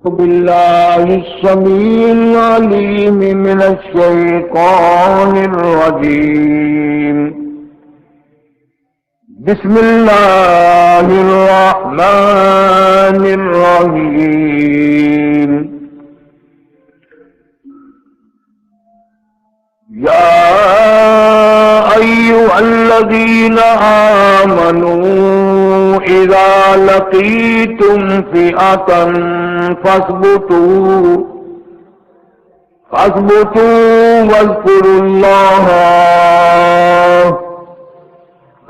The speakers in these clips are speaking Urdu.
بالله السميع العليم من الشيطان الرجيم. بسم الله الرحمن الرحيم. يا أيها الذين آمنوا إذا لقيتم فئة فاثبتوا واذكروا الله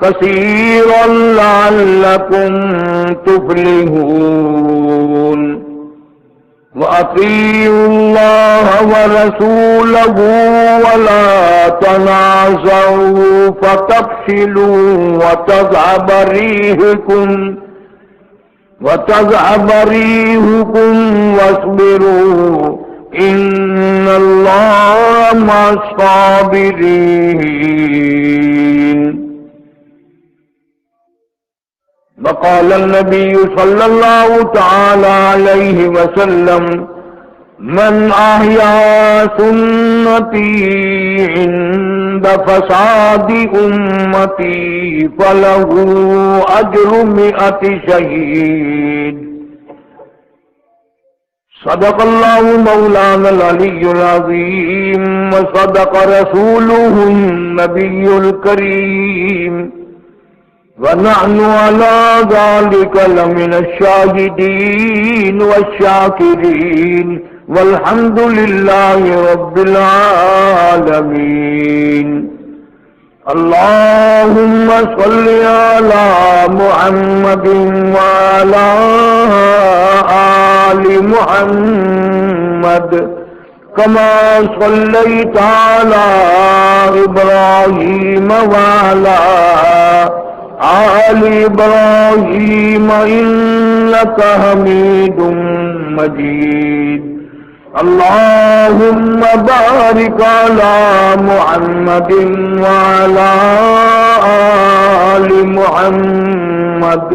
كثيرا لعلكم تفلحون. وأطيعوا الله ورسوله ولا تنازعوا فتفشلوا وتذهب ريحكم واصبروا إن الله مع الصابرين. وقال النبي صلى الله تعالى عليه وسلم: من أحيا سنتي عند فساد أمتي فله أجر 100 شهيد. صدق الله مولانا العلي العظيم وصدق رسوله النبي الكريم ونحن على ذلك لمن الشاهدين والشاكرين والحمد لله رب العالمين. اللهم صل على محمد وعلى آل محمد كما صليت على إبراهيم وعلى آل إبراهيم إنك حميد مجيد. اللهم بارك على محمد وعلى آل محمد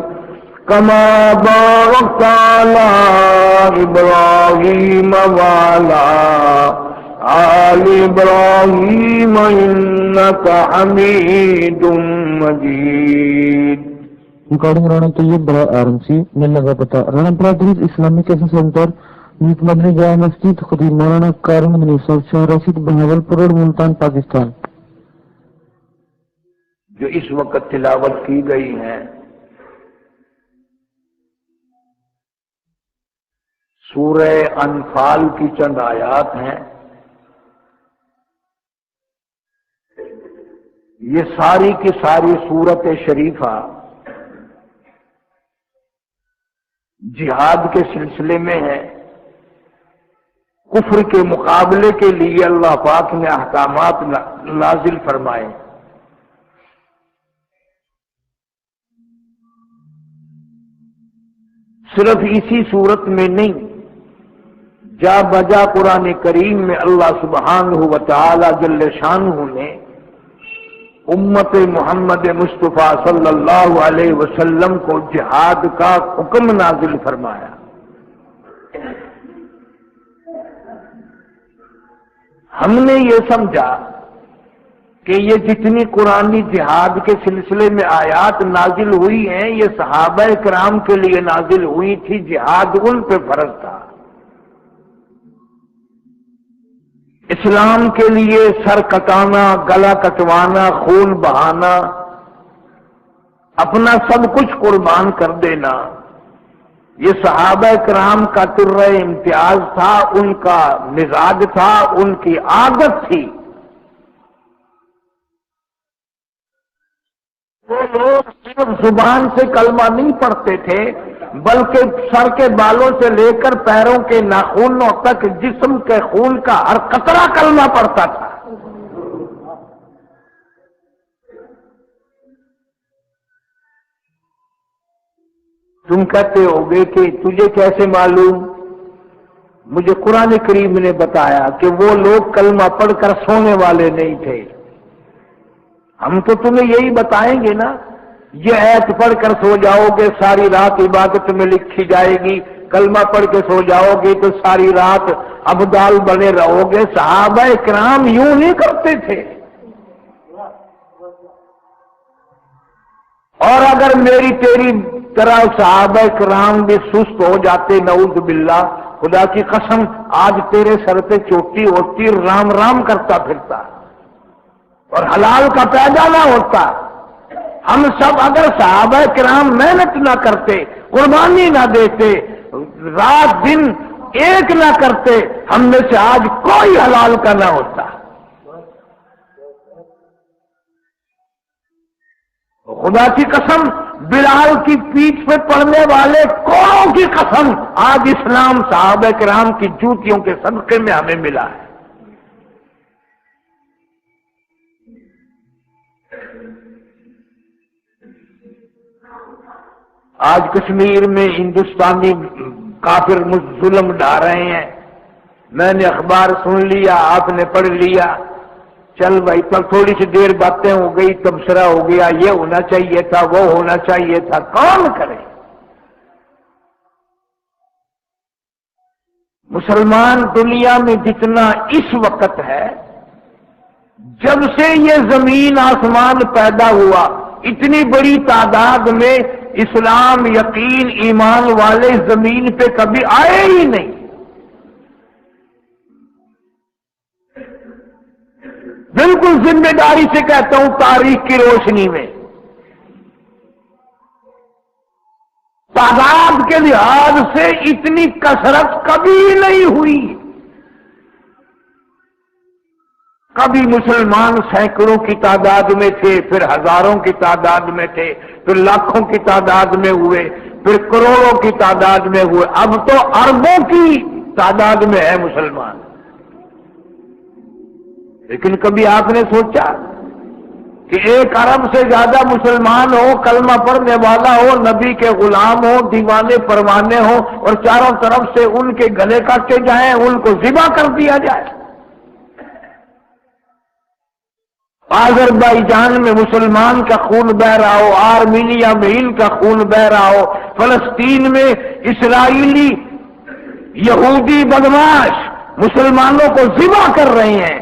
كما باركت على إبراهيم وعلى آل إبراهيم إنك حميد مجيد. Recording Rana Tayyib Bra RMC Nilla Gapata Rana Brothers Islamic Center Meet Madri Jaya Masjid Khudi Maulana Karim Nisab Shah Rashid Bahawalpur Road Multan Pakistan. جو اس وقت تلاوت کی گئی ہیں سورہ انفال کی چند آیات ہیں. یہ ساری کی ساری سورت شریفہ جہاد کے سلسلے میں ہے. کفر کے مقابلے کے لیے اللہ پاک نے احکامات نازل فرمائے. صرف اسی صورت میں نہیں، جا بجا قرآن کریم میں اللہ سبحانہ و تعالی جل شانہ نے امت محمد مصطفیٰ صلی اللہ علیہ وسلم کو جہاد کا حکم نازل فرمایا. ہم نے یہ سمجھا کہ یہ جتنی قرآنی جہاد کے سلسلے میں آیات نازل ہوئی ہیں یہ صحابہ کرام کے لیے نازل ہوئی تھی، جہاد ان پہ فرض تھا. اسلام کے لیے سر کٹانا، گلا کٹوانا، خون بہانا، اپنا سب کچھ قربان کر دینا، یہ صحابہ کرام کا طرز امتیاز تھا، ان کا مزاج تھا، ان کی عادت تھی. وہ لوگ صرف زبان سے کلمہ نہیں پڑھتے تھے بلکہ سر کے بالوں سے لے کر پیروں کے ناخنوں تک جسم کے خون کا ہر قطرہ کلمہ پڑتا تھا. تم کہتے ہوگے کہ تجھے کیسے معلوم؟ مجھے قرآن کریم نے بتایا کہ وہ لوگ کلمہ پڑھ کر سونے والے نہیں تھے. ہم تو تمہیں یہی بتائیں گے نا، یہ ایت پڑھ کر سو جاؤ گے، ساری رات عبادت میں لکھی جائے گی، کلمہ پڑھ کے سو جاؤ گے تو ساری رات ابدال بنے رہو گے. صحابہ کرام یوں نہیں کرتے تھے. اور اگر میری تیری طرح صحابہ کرام بھی سست ہو جاتے نعوذ باللہ، خدا کی قسم آج تیرے سر پہ چوٹی ہوتی، رام رام کرتا پھرتا اور حلال کا پیدا نہ ہوتا. ہم سب اگر صحابہ کرام محنت نہ کرتے، قربانی نہ دیتے، رات دن ایک نہ کرتے، ہم میں سے آج کوئی حلال کا نہ ہوتا. خدا کی قسم بلال کی پیٹھ پہ پڑنے والے کوڑوں کی قسم آج اسلام صحابہ کرام کی جوتیوں کے صدقے میں ہمیں ملا ہے. آج کشمیر میں ہندوستانی کافر ظلم ڈھا رہے ہیں. میں نے اخبار سن لیا، آپ نے پڑھ لیا، چل بھائی تب تھوڑی سی دیر باتیں ہو گئی، تبصرہ ہو گیا، یہ ہونا چاہیے تھا، وہ ہونا چاہیے تھا. کون کرے؟ مسلمان دنیا میں جتنا اس وقت ہے، جب سے یہ زمین آسمان پیدا ہوا اتنی بڑی تعداد میں اسلام یقین ایمان والے زمین پہ کبھی آئے ہی نہیں. بالکل ذمہ داری سے کہتا ہوں، تاریخ کی روشنی میں تعداد کے لحاظ سے اتنی کثرت کبھی نہیں ہوئی. کبھی مسلمان سینکڑوں کی تعداد میں تھے، پھر ہزاروں کی تعداد میں تھے، پھر لاکھوں کی تعداد میں ہوئے، پھر کروڑوں کی تعداد میں ہوئے، اب تو اربوں کی تعداد میں ہے مسلمان. لیکن کبھی آپ نے سوچا کہ 1 ارب سے زیادہ مسلمان ہو، کلمہ پڑھنے والا ہو، نبی کے غلام ہو، دیوانے پروانے ہو، اور چاروں طرف سے ان کے گلے کاٹے جائیں، ان کو ذبح کر دیا جائے. آذربائیجان میں مسلمان کا خون بہ رہا ہو، آرمینیا میں ان کا خون بہ رہا ہو، فلسطین میں اسرائیلی یہودی بدماش مسلمانوں کو ذبح کر رہے ہیں،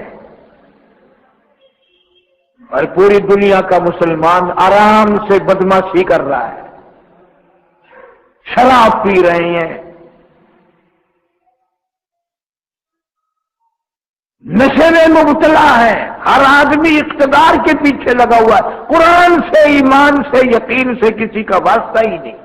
اور پوری دنیا کا مسلمان آرام سے بدماشی کر رہا ہے، شراب پی رہے ہیں، نشے میں مبتلا ہے، ہر آدمی اقتدار کے پیچھے لگا ہوا ہے. قرآن سے، ایمان سے، یقین سے کسی کا واسطہ ہی نہیں.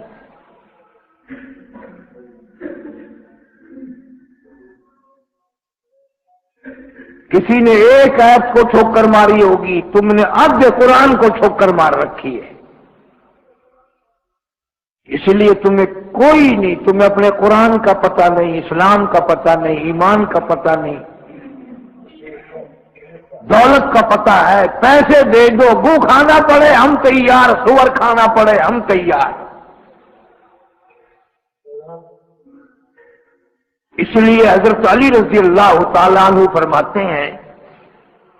کسی نے ایک ایپ کو ٹھوکر ماری ہوگی، تم نے اب قرآن کو ٹھوکر مار رکھی ہے. اس لیے تمہیں کوئی نہیں، تمہیں اپنے قرآن کا پتہ نہیں، اسلام کا پتہ نہیں، ایمان کا پتہ نہیں. دولت کا پتہ ہے، پیسے دے دو، گو کھانا پڑے ہم تیار، سور کھانا پڑے ہم تیار. اس لیے حضرت علی رضی اللہ تعالیٰ عنہ فرماتے ہیں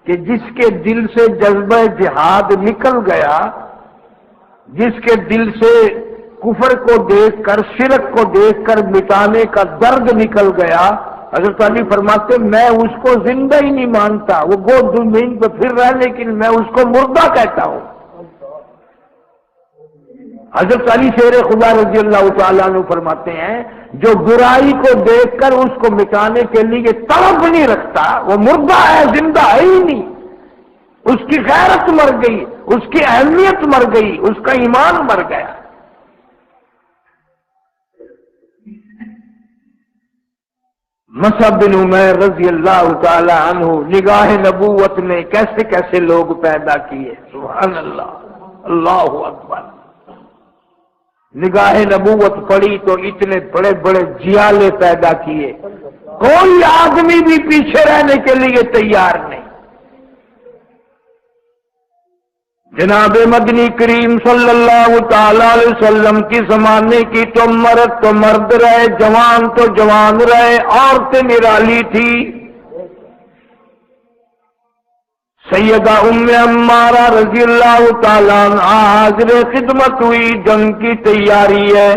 کہ جس کے دل سے جذبہ جہاد نکل گیا، جس کے دل سے کفر کو دیکھ کر، شرک کو دیکھ کر مٹانے کا درد نکل گیا، حضرت علی فرماتے میں اس کو زندہ ہی نہیں مانتا. وہ گود زمین پہ پھر رہا ہے لیکن میں اس کو مردہ کہتا ہوں. حضرت علی شیر خدا رضی اللہ تعالیٰ عنہ فرماتے ہیں جو برائی کو دیکھ کر اس کو مٹانے کے لیے طلب نہیں رکھتا وہ مردہ ہے، زندہ ہے ہی نہیں. اس کی غیرت مر گئی، اس کی اہمیت مر گئی، اس کا ایمان مر گیا. مصعب بن عمیر رضی اللہ تعالی عنہ نگاہ نبوت نے کیسے کیسے لوگ پیدا کیے، سبحان اللہ، اللہ اکبر. نگاہ نبوت پڑی تو اتنے بڑے بڑے جیالے پیدا کیے، کوئی آدمی بھی پیچھے رہنے کے لیے تیار نہیں. جناب مدنی کریم صلی اللہ تعالی علیہ وسلم کی زمانے کی تو مرد رہے، جوان تو جوان رہے، عورتیں نرالی تھی. سیدہ ام عمارہ رضی اللہ تعالیٰ عنہا حاضر خدمت ہوئی، جنگ کی تیاری ہے.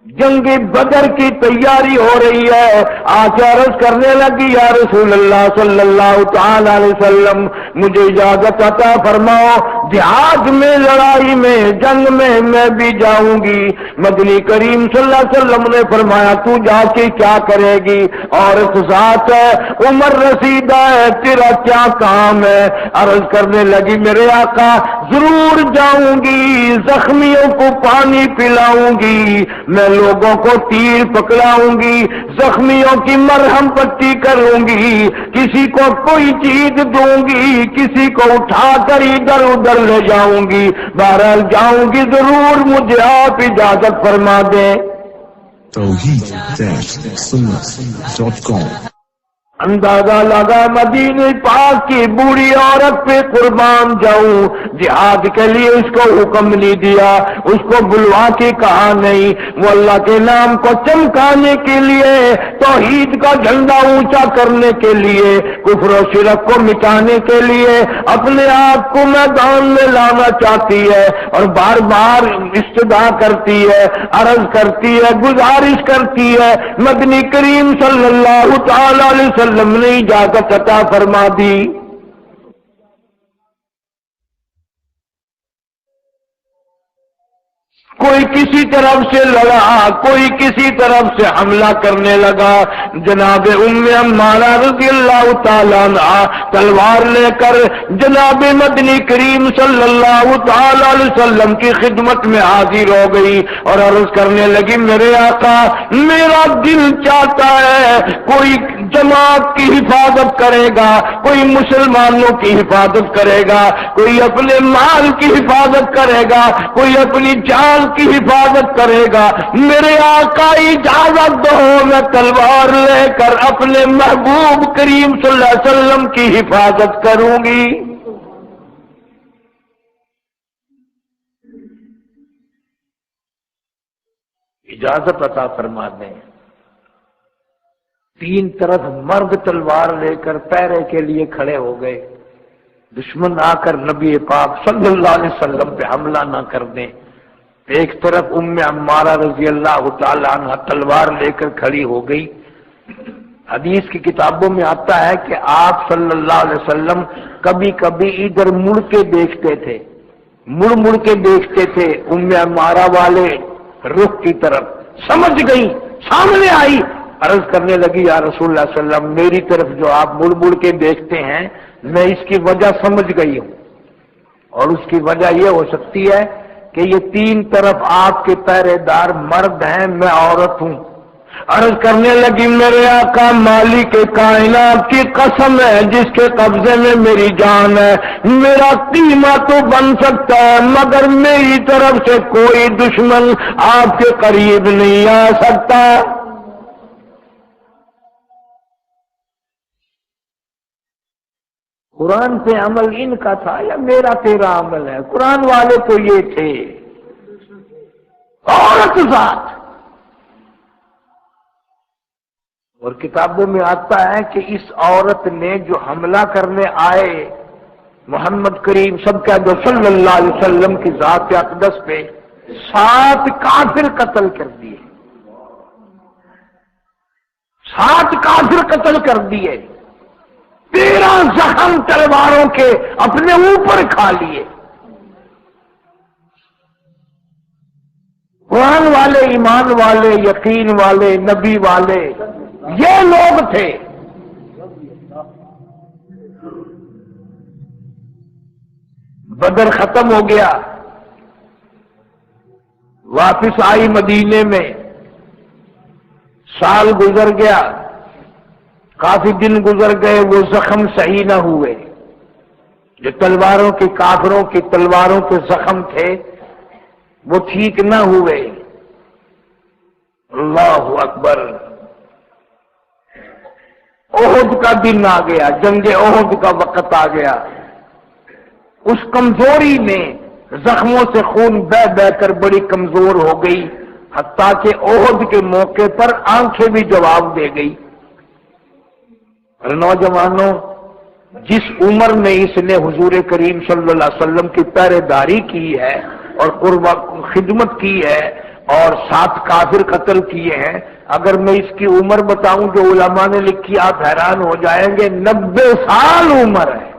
جنگ بدر کی تیاری ہو رہی ہے، آج عرض کرنے لگی یا رسول اللہ صلی اللہ تعالی علیہ وسلم مجھے اجازت عطا فرماؤ، جہاد میں، لڑائی میں، جنگ میں بھی جاؤں گی۔ مدنی کریم صلی اللہ علیہ وسلم نے فرمایا تو جا کے کیا کرے گی؟ عورت ذات ہے، عمر رسیدہ ہے، تیرا کیا کام ہے؟ عرض کرنے لگی میرے آقا ضرور جاؤں گی، زخمیوں کو پانی پلاؤں گی، میں لوگوں کو تیر پکڑاؤں گی، زخمیوں کی مرہم پٹی کروں گی، کسی کو کوئی چیز دوں گی، کسی کو اٹھا کر ادھر ادھر لے جاؤں گی، بہرحال جاؤں گی ضرور، مجھے آپ اجازت فرما دیں۔ توحید-سنت.com اندازہ لگا مدینے پاک کی بوڑھی عورت پہ قربان جاؤں، جہاد کے لیے اس کو حکم نہیں دیا، اس کو بلوا کے کہا نہیں، وہ اللہ کے نام کو چمکانے کے لیے، توحید کا جھنڈا اونچا کرنے کے لیے، کفر و شرک کو مٹانے کے لیے اپنے آپ کو میدان میں لانا چاہتی ہے، اور بار بار استدعا کرتی ہے، عرض کرتی ہے، گزارش کرتی ہے۔ مدنی کریم صلی اللہ تعالی علیہ وسلم نے اجازت عطا فرما دی۔ کوئی کسی طرف سے لڑا، کوئی کسی طرف سے حملہ کرنے لگا، جناب ام عمارہ رضی اللہ تعالیٰ عنہ تلوار لے کر جناب مدنی کریم صلی اللہ تعالی علیہ وسلم کی خدمت میں حاضر ہو گئی اور عرض کرنے لگی میرے آقا میرا دل چاہتا ہے کوئی جماعت کی حفاظت کرے گا، کوئی مسلمانوں کی حفاظت کرے گا، کوئی اپنے مال کی حفاظت کرے گا، کوئی اپنی جان کی حفاظت کرے گا، میرے آقا اجازت دو میں تلوار لے کر اپنے محبوب کریم صلی اللہ علیہ وسلم کی حفاظت کروں گی۔ اجازت عطا فرما دیں۔ تین طرف مرد تلوار لے کر پہرے کے لیے کھڑے ہو گئے، دشمن آ کر نبی پاک صلی اللہ علیہ وسلم پہ حملہ نہ کر دیں۔ ایک طرف ام عمارہ رضی اللہ تعالی عنہ تلوار لے کر کھڑی ہو گئی۔ حدیث کی کتابوں میں آتا ہے کہ آپ صلی اللہ علیہ وسلم کبھی کبھی ادھر مڑ کے دیکھتے تھے، مڑ کے دیکھتے تھے ام عمارہ والے رخ کی طرف، سمجھ گئی، سامنے آئی، عرض کرنے لگی یا رسول اللہ صلی اللہ علیہ وسلم میری طرف جو آپ مڑ کے دیکھتے ہیں میں اس کی وجہ سمجھ گئی ہوں، اور اس کی وجہ یہ ہو سکتی ہے کہ یہ تین طرف آپ کے پہرے دار مرد ہیں، میں عورت ہوں۔ عرض کرنے لگی میرے آقا مالک کائنات کی قسم ہے جس کے قبضے میں میری جان ہے، میرا قیمہ تو بن سکتا ہے مگر میری طرف سے کوئی دشمن آپ کے قریب نہیں آ سکتا۔ قرآن پہ عمل ان کا تھا یا میرا تیرا عمل ہے؟ قرآن والے تو یہ تھے، عورت ذات۔ اور کتابوں میں آتا ہے کہ اس عورت نے جو حملہ کرنے آئے محمد کریم سب کا جو صلی اللہ علیہ وسلم کی ذات اقدس پہ 7 کافر قتل کر دیے، 7 کافر قتل کر دیے، 13 زخم تلواروں کے اپنے اوپر کھا لیے۔ قرآن والے، ایمان والے، یقین والے، نبی والے یہ لوگ تھے۔ بدر ختم ہو گیا، واپس آئی مدینے میں، سال گزر گیا، کافی دن گزر گئے، وہ زخم صحیح نہ ہوئے، جو تلواروں کے کافروں کی تلواروں کے زخم تھے وہ ٹھیک نہ ہوئے۔ اللہ اکبر، احد کا دن آ گیا، جنگ احد کا وقت آ گیا۔ اس کمزوری میں زخموں سے خون بہ بہ کر بڑی کمزور ہو گئی، حتیٰ کہ احد کے موقع پر آنکھیں بھی جواب دے گئی۔ اور نوجوانوں، جس عمر میں اس نے حضور کریم صلی اللہ علیہ وسلم کی پہرے داری کی ہے اور خدمت کی ہے، اور 7 کافر قتل کیے ہیں. اگر میں اس کی عمر بتاؤں جو علماء نے لکھی آپ حیران ہو جائیں گے. 90 سال عمر ہے.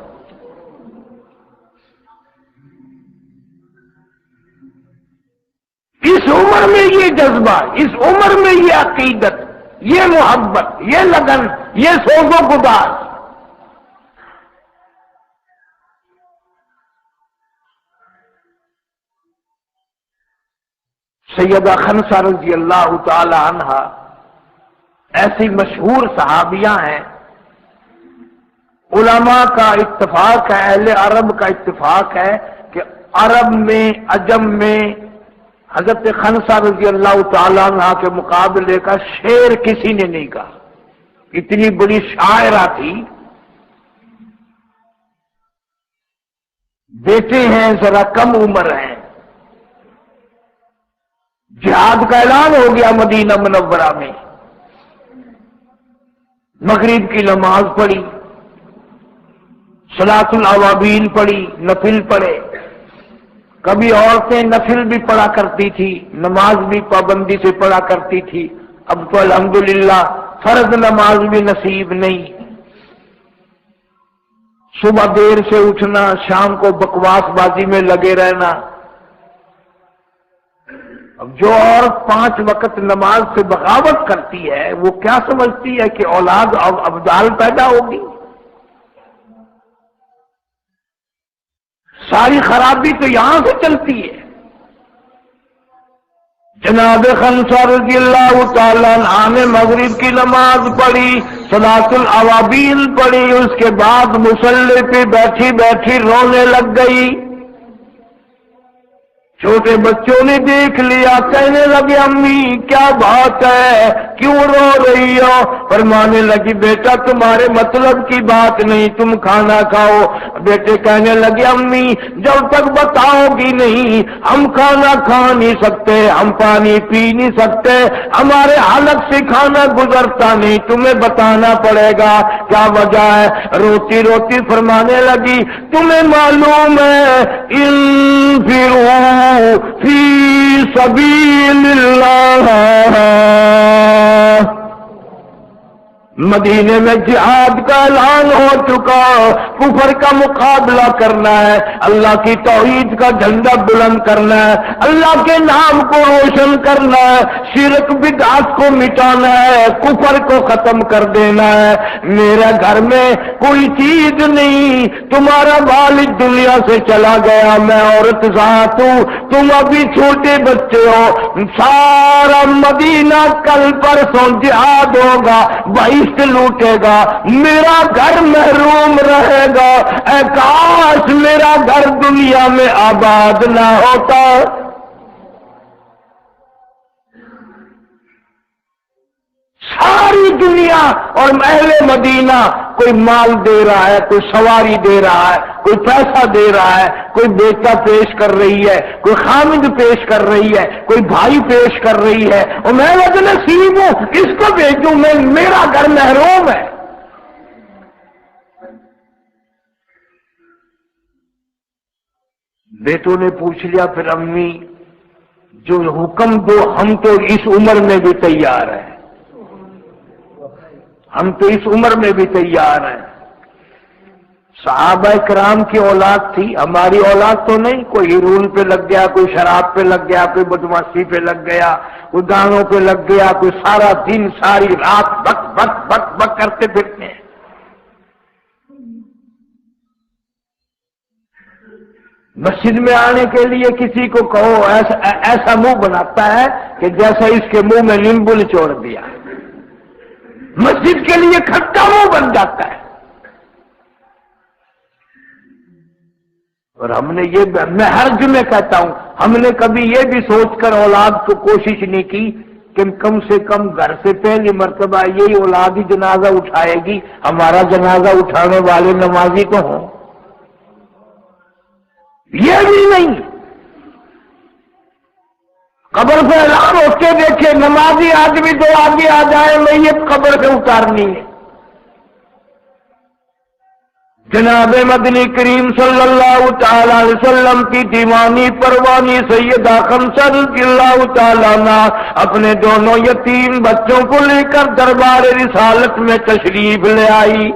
اس عمر میں یہ جذبہ، اس عمر میں یہ عقیدت، یہ محبت، یہ لگن، یہ سوز و گداز. سیدہ خنسہ رضی اللہ تعالی عنہا ایسی مشہور صحابیہ ہیں. علماء کا اتفاق ہے، اہل عرب کا اتفاق ہے کہ عرب میں، عجم میں حضرت خنسہ رضی اللہ تعالی عنہ کے مقابلے کا شعر کسی نے نہیں کہا. اتنی بڑی شاعرہ تھی. بیٹے ہیں ذرا کم عمر ہیں. جہاد کا اعلان ہو گیا مدینہ منورہ میں. مغرب کی نماز پڑھی، صلاۃ الاوابین پڑھی، نفل پڑھے. کبھی عورتیں نفل بھی پڑھا کرتی تھی، نماز بھی پابندی سے پڑھا کرتی تھی. اب تو الحمدللہ فرض نماز بھی نصیب نہیں. صبح دیر سے اٹھنا، شام کو بکواس بازی میں لگے رہنا. اب جو عورت 5 وقت نماز سے بغاوت کرتی ہے وہ کیا سمجھتی ہے کہ اولاد اب ابدال پیدا ہوگی؟ ساری خرابی تو یہاں سے چلتی ہے. جناب خنسہ رضی اللہ تعالیٰ عنہ نے مغرب کی نماز پڑھی، صلاۃ الاوابین پڑھی. اس کے بعد مصلی پہ بیٹھی بیٹھی رونے لگ گئی. چھوٹے بچوں نے دیکھ لیا، کہنے لگے امی کیا بات ہے، کیوں رو رہی ہو؟ فرمانے لگی بیٹا تمہارے مطلب کی بات نہیں، تم کھانا کھاؤ. بیٹے کہنے لگے امی جب تک بتاؤ گی نہیں ہم کھانا کھا نہیں سکتے، ہم پانی پی نہیں سکتے، ہمارے حلق سے کھانا گزرتا نہیں، تمہیں بتانا پڑے گا کیا وجہ ہے. روتی روتی فرمانے لگی تمہیں معلوم ہے انفروا فی سبیل اللہ، مدینے میں جہاد کا اعلان ہو چکا. کفر کا مقابلہ کرنا ہے، اللہ کی توحید کا جھنڈا بلند کرنا ہے، اللہ کے نام کو روشن کرنا ہے، شرک بدعت کو مٹانا ہے، کفر کو ختم کر دینا ہے. میرے گھر میں کوئی چیز نہیں، تمہارا والد دنیا سے چلا گیا، میں عورت ذات ہوں، تم ابھی چھوٹے بچے ہو. سارا مدینہ کل پرسوں جہاد ہوگا، لوٹے گا، میرا گھر محروم رہے گا. اے کاش میرا گھر دنیا میں آباد نہ ہوتا. ساری دنیا اور اہل مدینہ کوئی مال دے رہا ہے، کوئی سواری دے رہا ہے، کوئی پیسہ دے رہا ہے، کوئی بیٹا پیش کر رہی ہے، کوئی خامد پیش کر رہی ہے، کوئی بھائی پیش کر رہی ہے. اور میں بد نصیب ہوں، اس کو بھیجوں، میں میرا گھر محروم ہے. بیٹوں نے پوچھ لیا پھر امی جو حکم دو، ہم تو اس عمر میں بھی تیار ہیں، ہم تو اس عمر میں بھی تیار ہیں. صحابہ کرام کی اولاد تھی، ہماری اولاد تو نہیں. کوئی ہیرون پہ لگ گیا، کوئی شراب پہ لگ گیا، کوئی بدماشی پہ لگ گیا، کوئی گانوں پہ لگ گیا، کوئی سارا دن ساری رات بک بک بک بک کرتے پھرتے ہیں. مسجد میں آنے کے لیے کسی کو کہو ایسا منہ بناتا ہے کہ جیسا اس کے منہ میں نیمبو نچوڑ دیا. مسجد کے لیے کھٹا منہ بن جاتا ہے. اور ہم نے یہ، میں ہر جمعے کہتا ہوں، ہم نے کبھی یہ بھی سوچ کر اولاد کو کوشش نہیں کی کہ کم سے کم گھر سے پہلی مرتبہ یہی اولاد ہی جنازہ اٹھائے گی، ہمارا جنازہ اٹھانے والے نمازی تو ہوں. یہ بھی نہیں. قبر سے اعلان اٹھ کے دیکھے نمازی آدمی دو آگے آ جائے، میت قبر سے اتارنی ہے. جناب مدنی کریم صلی اللہ تعالی علیہ وسلم کی دیوانی پروانی سیدہ خمسہ رضی اللہ تعالی عنہ اپنے دونوں یتیم بچوں کو لے کر دربار رسالت میں تشریف لے آئی.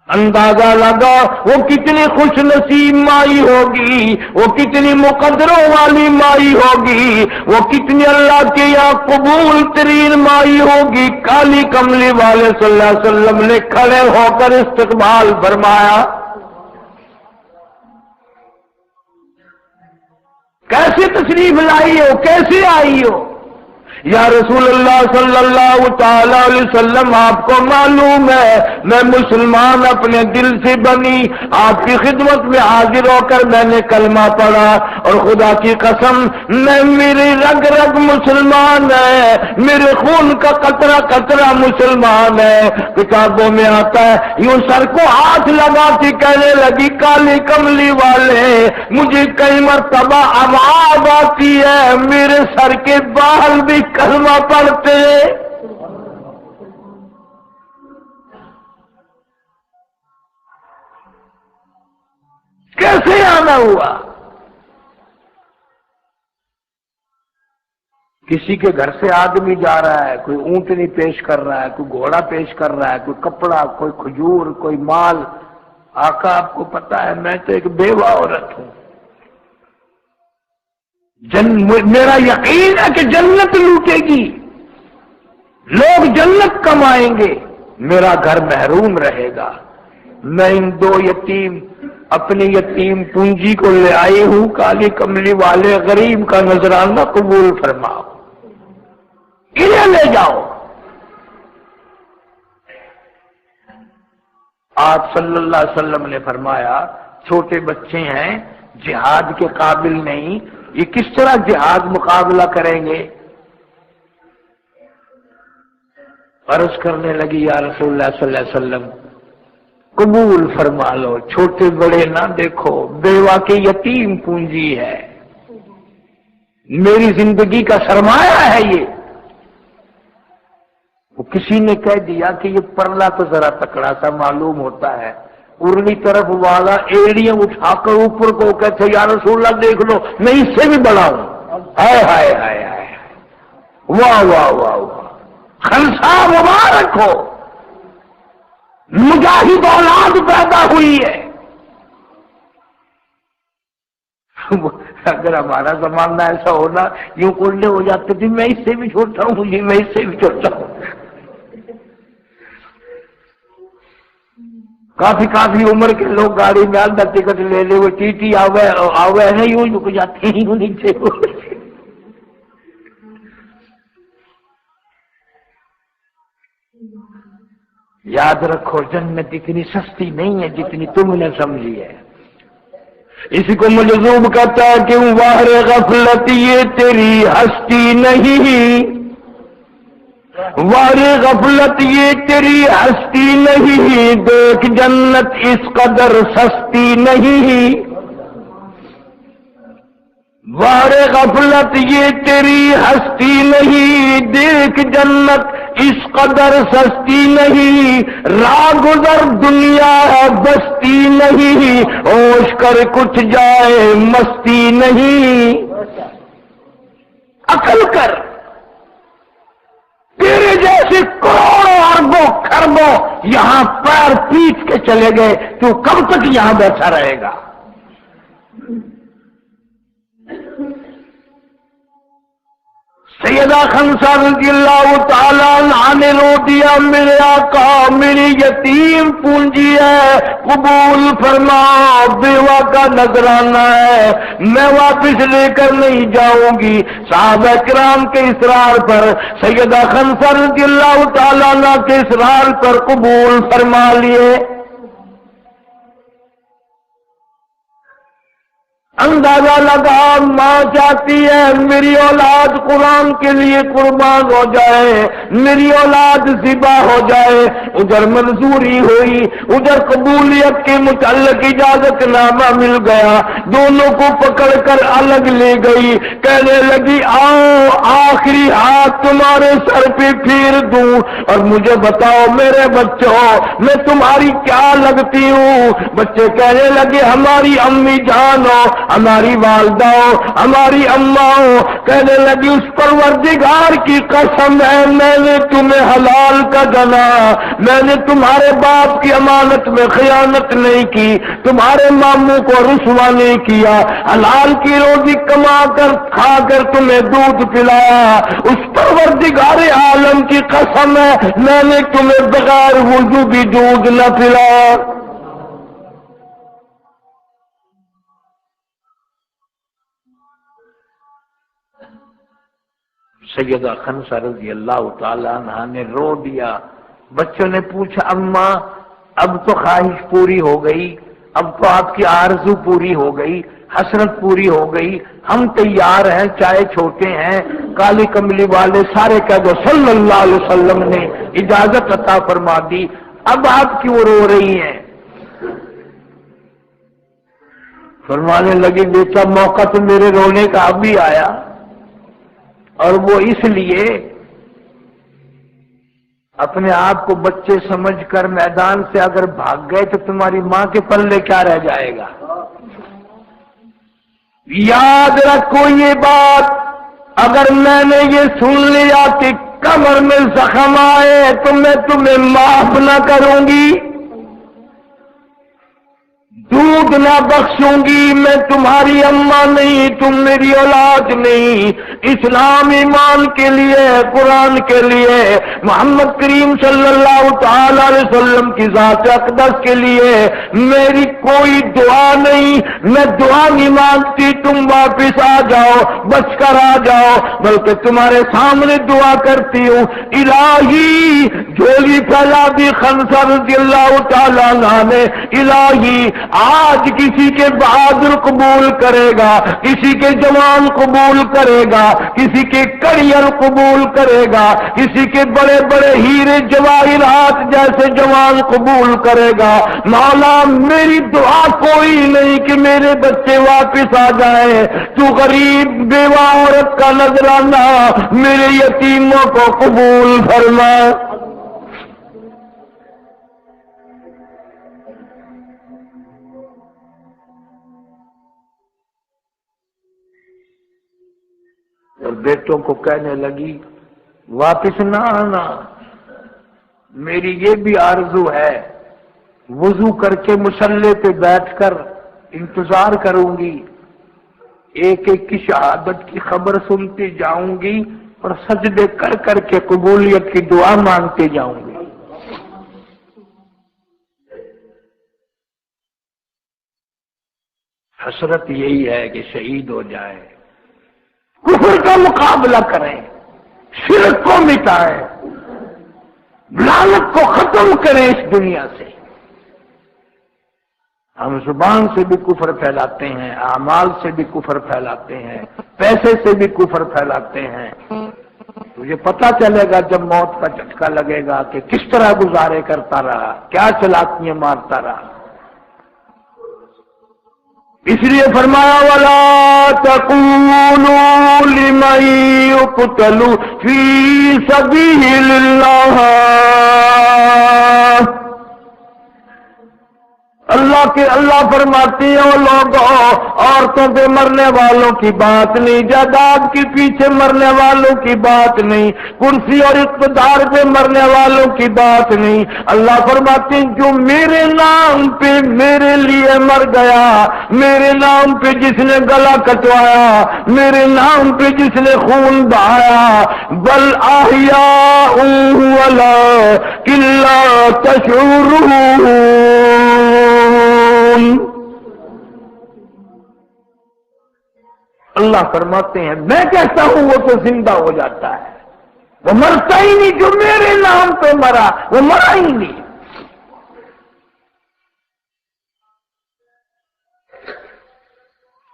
اندازہ لگا وہ کتنی خوش نصیب مائی ہوگی، وہ کتنی مقدروں والی مائی ہوگی، وہ کتنی اللہ کے یہاں قبول ترین مائی ہوگی. کالی کملی والے صلی اللہ علیہ وسلم نے کھڑے ہو کر استقبال فرمایا. کیسے تشریف لائی ہو، کیسے آئی ہو؟ یا رسول اللہ صلی اللہ تعالی علیہ وسلم، آپ کو معلوم ہے میں مسلمان اپنے دل سے بنی، آپ کی خدمت میں حاضر ہو کر میں نے کلمہ پڑھا، اور خدا کی قسم میں میری رگ رگ مسلمان ہے، میرے خون کا قطرہ قطرہ مسلمان ہے. کتابوں میں آتا ہے یوں سر کو ہاتھ لگاتی کہنے لگی کالی کملی والے مجھے کئی مرتبہ آواز آتی ہے میرے سر کے بال بھی کلمہ پڑھتے. کیسے آنا ہوا؟ کسی کے گھر سے آدمی جا رہا ہے، کوئی اونٹنی پیش کر رہا ہے، کوئی گھوڑا پیش کر رہا ہے، کوئی کپڑا، کوئی کھجور، کوئی مال. آقا آپ کو پتا ہے میں تو ایک بیوہ عورت ہوں، میرا یقین ہے کہ جنت لوٹے گی، لوگ جنت کمائیں گے، میرا گھر محروم رہے گا. میں ان دو یتیم اپنی یتیم پونجی کو لے آئی ہوں، کالی کملی والے غریب کا نذرانہ قبول فرماؤ، انہیں لے جاؤ. آپ صلی اللہ علیہ وسلم نے فرمایا چھوٹے بچے ہیں، جہاد کے قابل نہیں، یہ کس طرح جہاد مقابلہ کریں گے؟ عرض کرنے لگی یا رسول اللہ صلی اللہ علیہ وسلم قبول فرما لو، چھوٹے بڑے نہ دیکھو، بیوہ کے یتیم پونجی ہے، میری زندگی کا سرمایہ ہے یہ. وہ کسی نے کہہ دیا کہ یہ پرلا تو ذرا تکڑا سا معلوم ہوتا ہے، ارلی طرف والا ایڑیاں اٹھا کر اوپر کو کہتے یا رسول اللہ دیکھ لو میں اس سے بھی بڑا ہوں. ہائے ہائے ہائے ہائے، واہ واہ واہ واہ، خنسا مبارک ہو، مجاہد اولاد پیدا ہوئی ہے. اگر ہمارا زمانہ ایسا ہونا یوں کلے ہو جاتے تھے میں اس سے بھی چھوٹا ہوں جی، میں اس سے بھی چھوٹا ہوں. کافی عمر کے لوگ گاڑی میں آدھا ٹکٹ لے لے وہ ٹی ٹی آوے ہے یوں رک جاتے ہیں یوں نیچے. یاد رکھو جنت اتنی سستی نہیں ہے جتنی تم نے سمجھی ہے. اسی کو مجذوب کہتا ہے کہ واہر غفلت یہ تیری ہستی نہیں، واہر غفلت یہ تیری ہستی نہیں، دیکھ جنت اس قدر سستی نہیں. واہر غفلت یہ تیری ہستی نہیں، دیکھ جنت اس قدر سستی نہیں. راہ گزر دنیا ہے بستی نہیں، ہوش کر کچھ جائے مستی نہیں. عقل کر، تیرے جیسے کروڑوں اربوں خربوں یہاں پیر پیٹ کے چلے گئے، تو کب تک یہاں بیٹھا رہے گا؟ سیدہ خنسا رضی اللہ تعالیٰ عنہ نے رو دیا میرے آقا میری یتیم پونجی ہے، قبول فرما، بیوہ کا نذرانہ ہے، میں واپس لے کر نہیں جاؤں گی. صحابہ کرام کے اصرار پر، سیدہ خنسا رضی اللہ تعالیٰ عنہ کے اصرار پر قبول فرما لیے. اندازہ لگا ماں چاہتی ہے میری اولاد قرآن کے لیے قربان ہو جائے، میری اولاد ذبح ہو جائے۔ ادھر منظوری ہوئی، ادھر قبولیت کے متعلق اجازت نامہ مل گیا، دونوں کو پکڑ کر الگ لے گئی، کہنے لگی آؤ آخری ہاتھ تمہارے سر پہ پھیر دوں اور مجھے بتاؤ میرے بچوں میں تمہاری کیا لگتی ہوں؟ بچے کہنے لگے ہماری امی جان ہو، ہماری والدہ ہو، ہماری اماں ہو۔ کہنے لگی اس پروردگار کی قسم ہے میں نے تمہیں حلال کا جنا، میں نے تمہارے باپ کی امانت میں خیانت نہیں کی، تمہارے ماموں کو رسوا نہیں کیا، حلال کی روزی کما کر کھا کر تمہیں دودھ پلایا۔ اس پروردگار عالم کی قسم ہے میں نے تمہیں بغیر وضو بھی دودھ نہ پلایا۔ سیدہ خنسہ رضی اللہ تعالی عنہا نے رو دیا۔ بچوں نے پوچھا اماں اب تو خواہش پوری ہو گئی، اب تو آپ کی آرزو پوری ہو گئی، حسرت پوری ہو گئی، ہم تیار ہیں، چاہے چھوٹے ہیں کالی کملی والے سارے کہہ دو صلی اللہ علیہ وسلم نے اجازت عطا فرما دی، اب آپ کیوں رو رہی ہیں؟ فرمانے لگی بیٹا موقع تو میرے رونے کا اب بھی آیا، اور وہ اس لیے اپنے آپ کو بچے سمجھ کر میدان سے اگر بھاگ گئے تو تمہاری ماں کے پلے کیا رہ جائے گا؟ یاد رکھو یہ بات، اگر میں نے یہ سن لیا کہ کمر میں زخم آئے تو میں تمہیں معاف نہ کروں گی، دودھ نہ بخشوں گی، میں تمہاری اماں نہیں، تم میری اولاد نہیں۔ اسلام ایمان کے لیے، قرآن کے لیے، محمد کریم صلی اللہ تعالی علیہ وسلم کی ذات اقدس کے لیے میری کوئی دعا نہیں، میں دعا نہیں مانگتی تم واپس آ جاؤ، بچ کر آ جاؤ، بلکہ تمہارے سامنے دعا کرتی ہوں الہی، جھولی پھیلا دی خنسہ رضی اللہ تعالی عنہ نے، الہی آج کسی کے بہادر قبول کرے گا، کسی کے جوان قبول کرے گا، کسی کے کریئر قبول کرے گا، کسی کے بڑے بڑے ہیرے جواہرات جیسے جوان قبول کرے گا۔ مولا میری دعا کوئی نہیں کہ میرے بچے واپس آ جائیں، تو غریب بیوہ عورت کا نذرانہ میرے یتیموں کو قبول فرما۔ اور بیٹوں کو کہنے لگی واپس نہ آنا، میری یہ بھی آرزو ہے، وضو کر کے مصلے پہ بیٹھ کر انتظار کروں گی، ایک ایک کی شہادت کی خبر سنتی جاؤں گی اور سجدے کر کر کے قبولیت کی دعا مانگتے جاؤں گی۔ حسرت یہی ہے کہ شہید ہو جائے، کفر کا مقابلہ کریں، شرک کو مٹائیں، لعنت کو ختم کریں اس دنیا سے۔ ہم زبان سے بھی کفر پھیلاتے ہیں، اعمال سے بھی کفر پھیلاتے ہیں، پیسے سے بھی کفر پھیلاتے ہیں۔ تجھے پتہ چلے گا جب موت کا جھٹکا لگے گا کہ کس طرح گزارے کرتا رہا، کیا چلاکیاں مارتا رہا۔ اس لیے فرمایا وَلَا تَقُولُوا لِمَن يُقْتَلُ فِي سَبِيلِ اللَّهِ، اللہ فرماتی ہے وہ لوگوں عورتوں پہ مرنے والوں کی بات نہیں، جائیداد کے پیچھے مرنے والوں کی بات نہیں، کرسی اور اقتدار پہ مرنے والوں کی بات نہیں۔ اللہ فرماتے ہیں جو میرے نام پہ میرے لیے مر گیا، میرے نام پہ جس نے گلا کٹوایا، میرے نام پہ جس نے خون بہایا، بل احیاء ولکن لا تشعرون، اللہ فرماتے ہیں میں کہتا ہوں وہ تو زندہ ہو جاتا ہے، وہ مرتا ہی نہیں، جو میرے نام پہ مرا وہ مرا ہی نہیں۔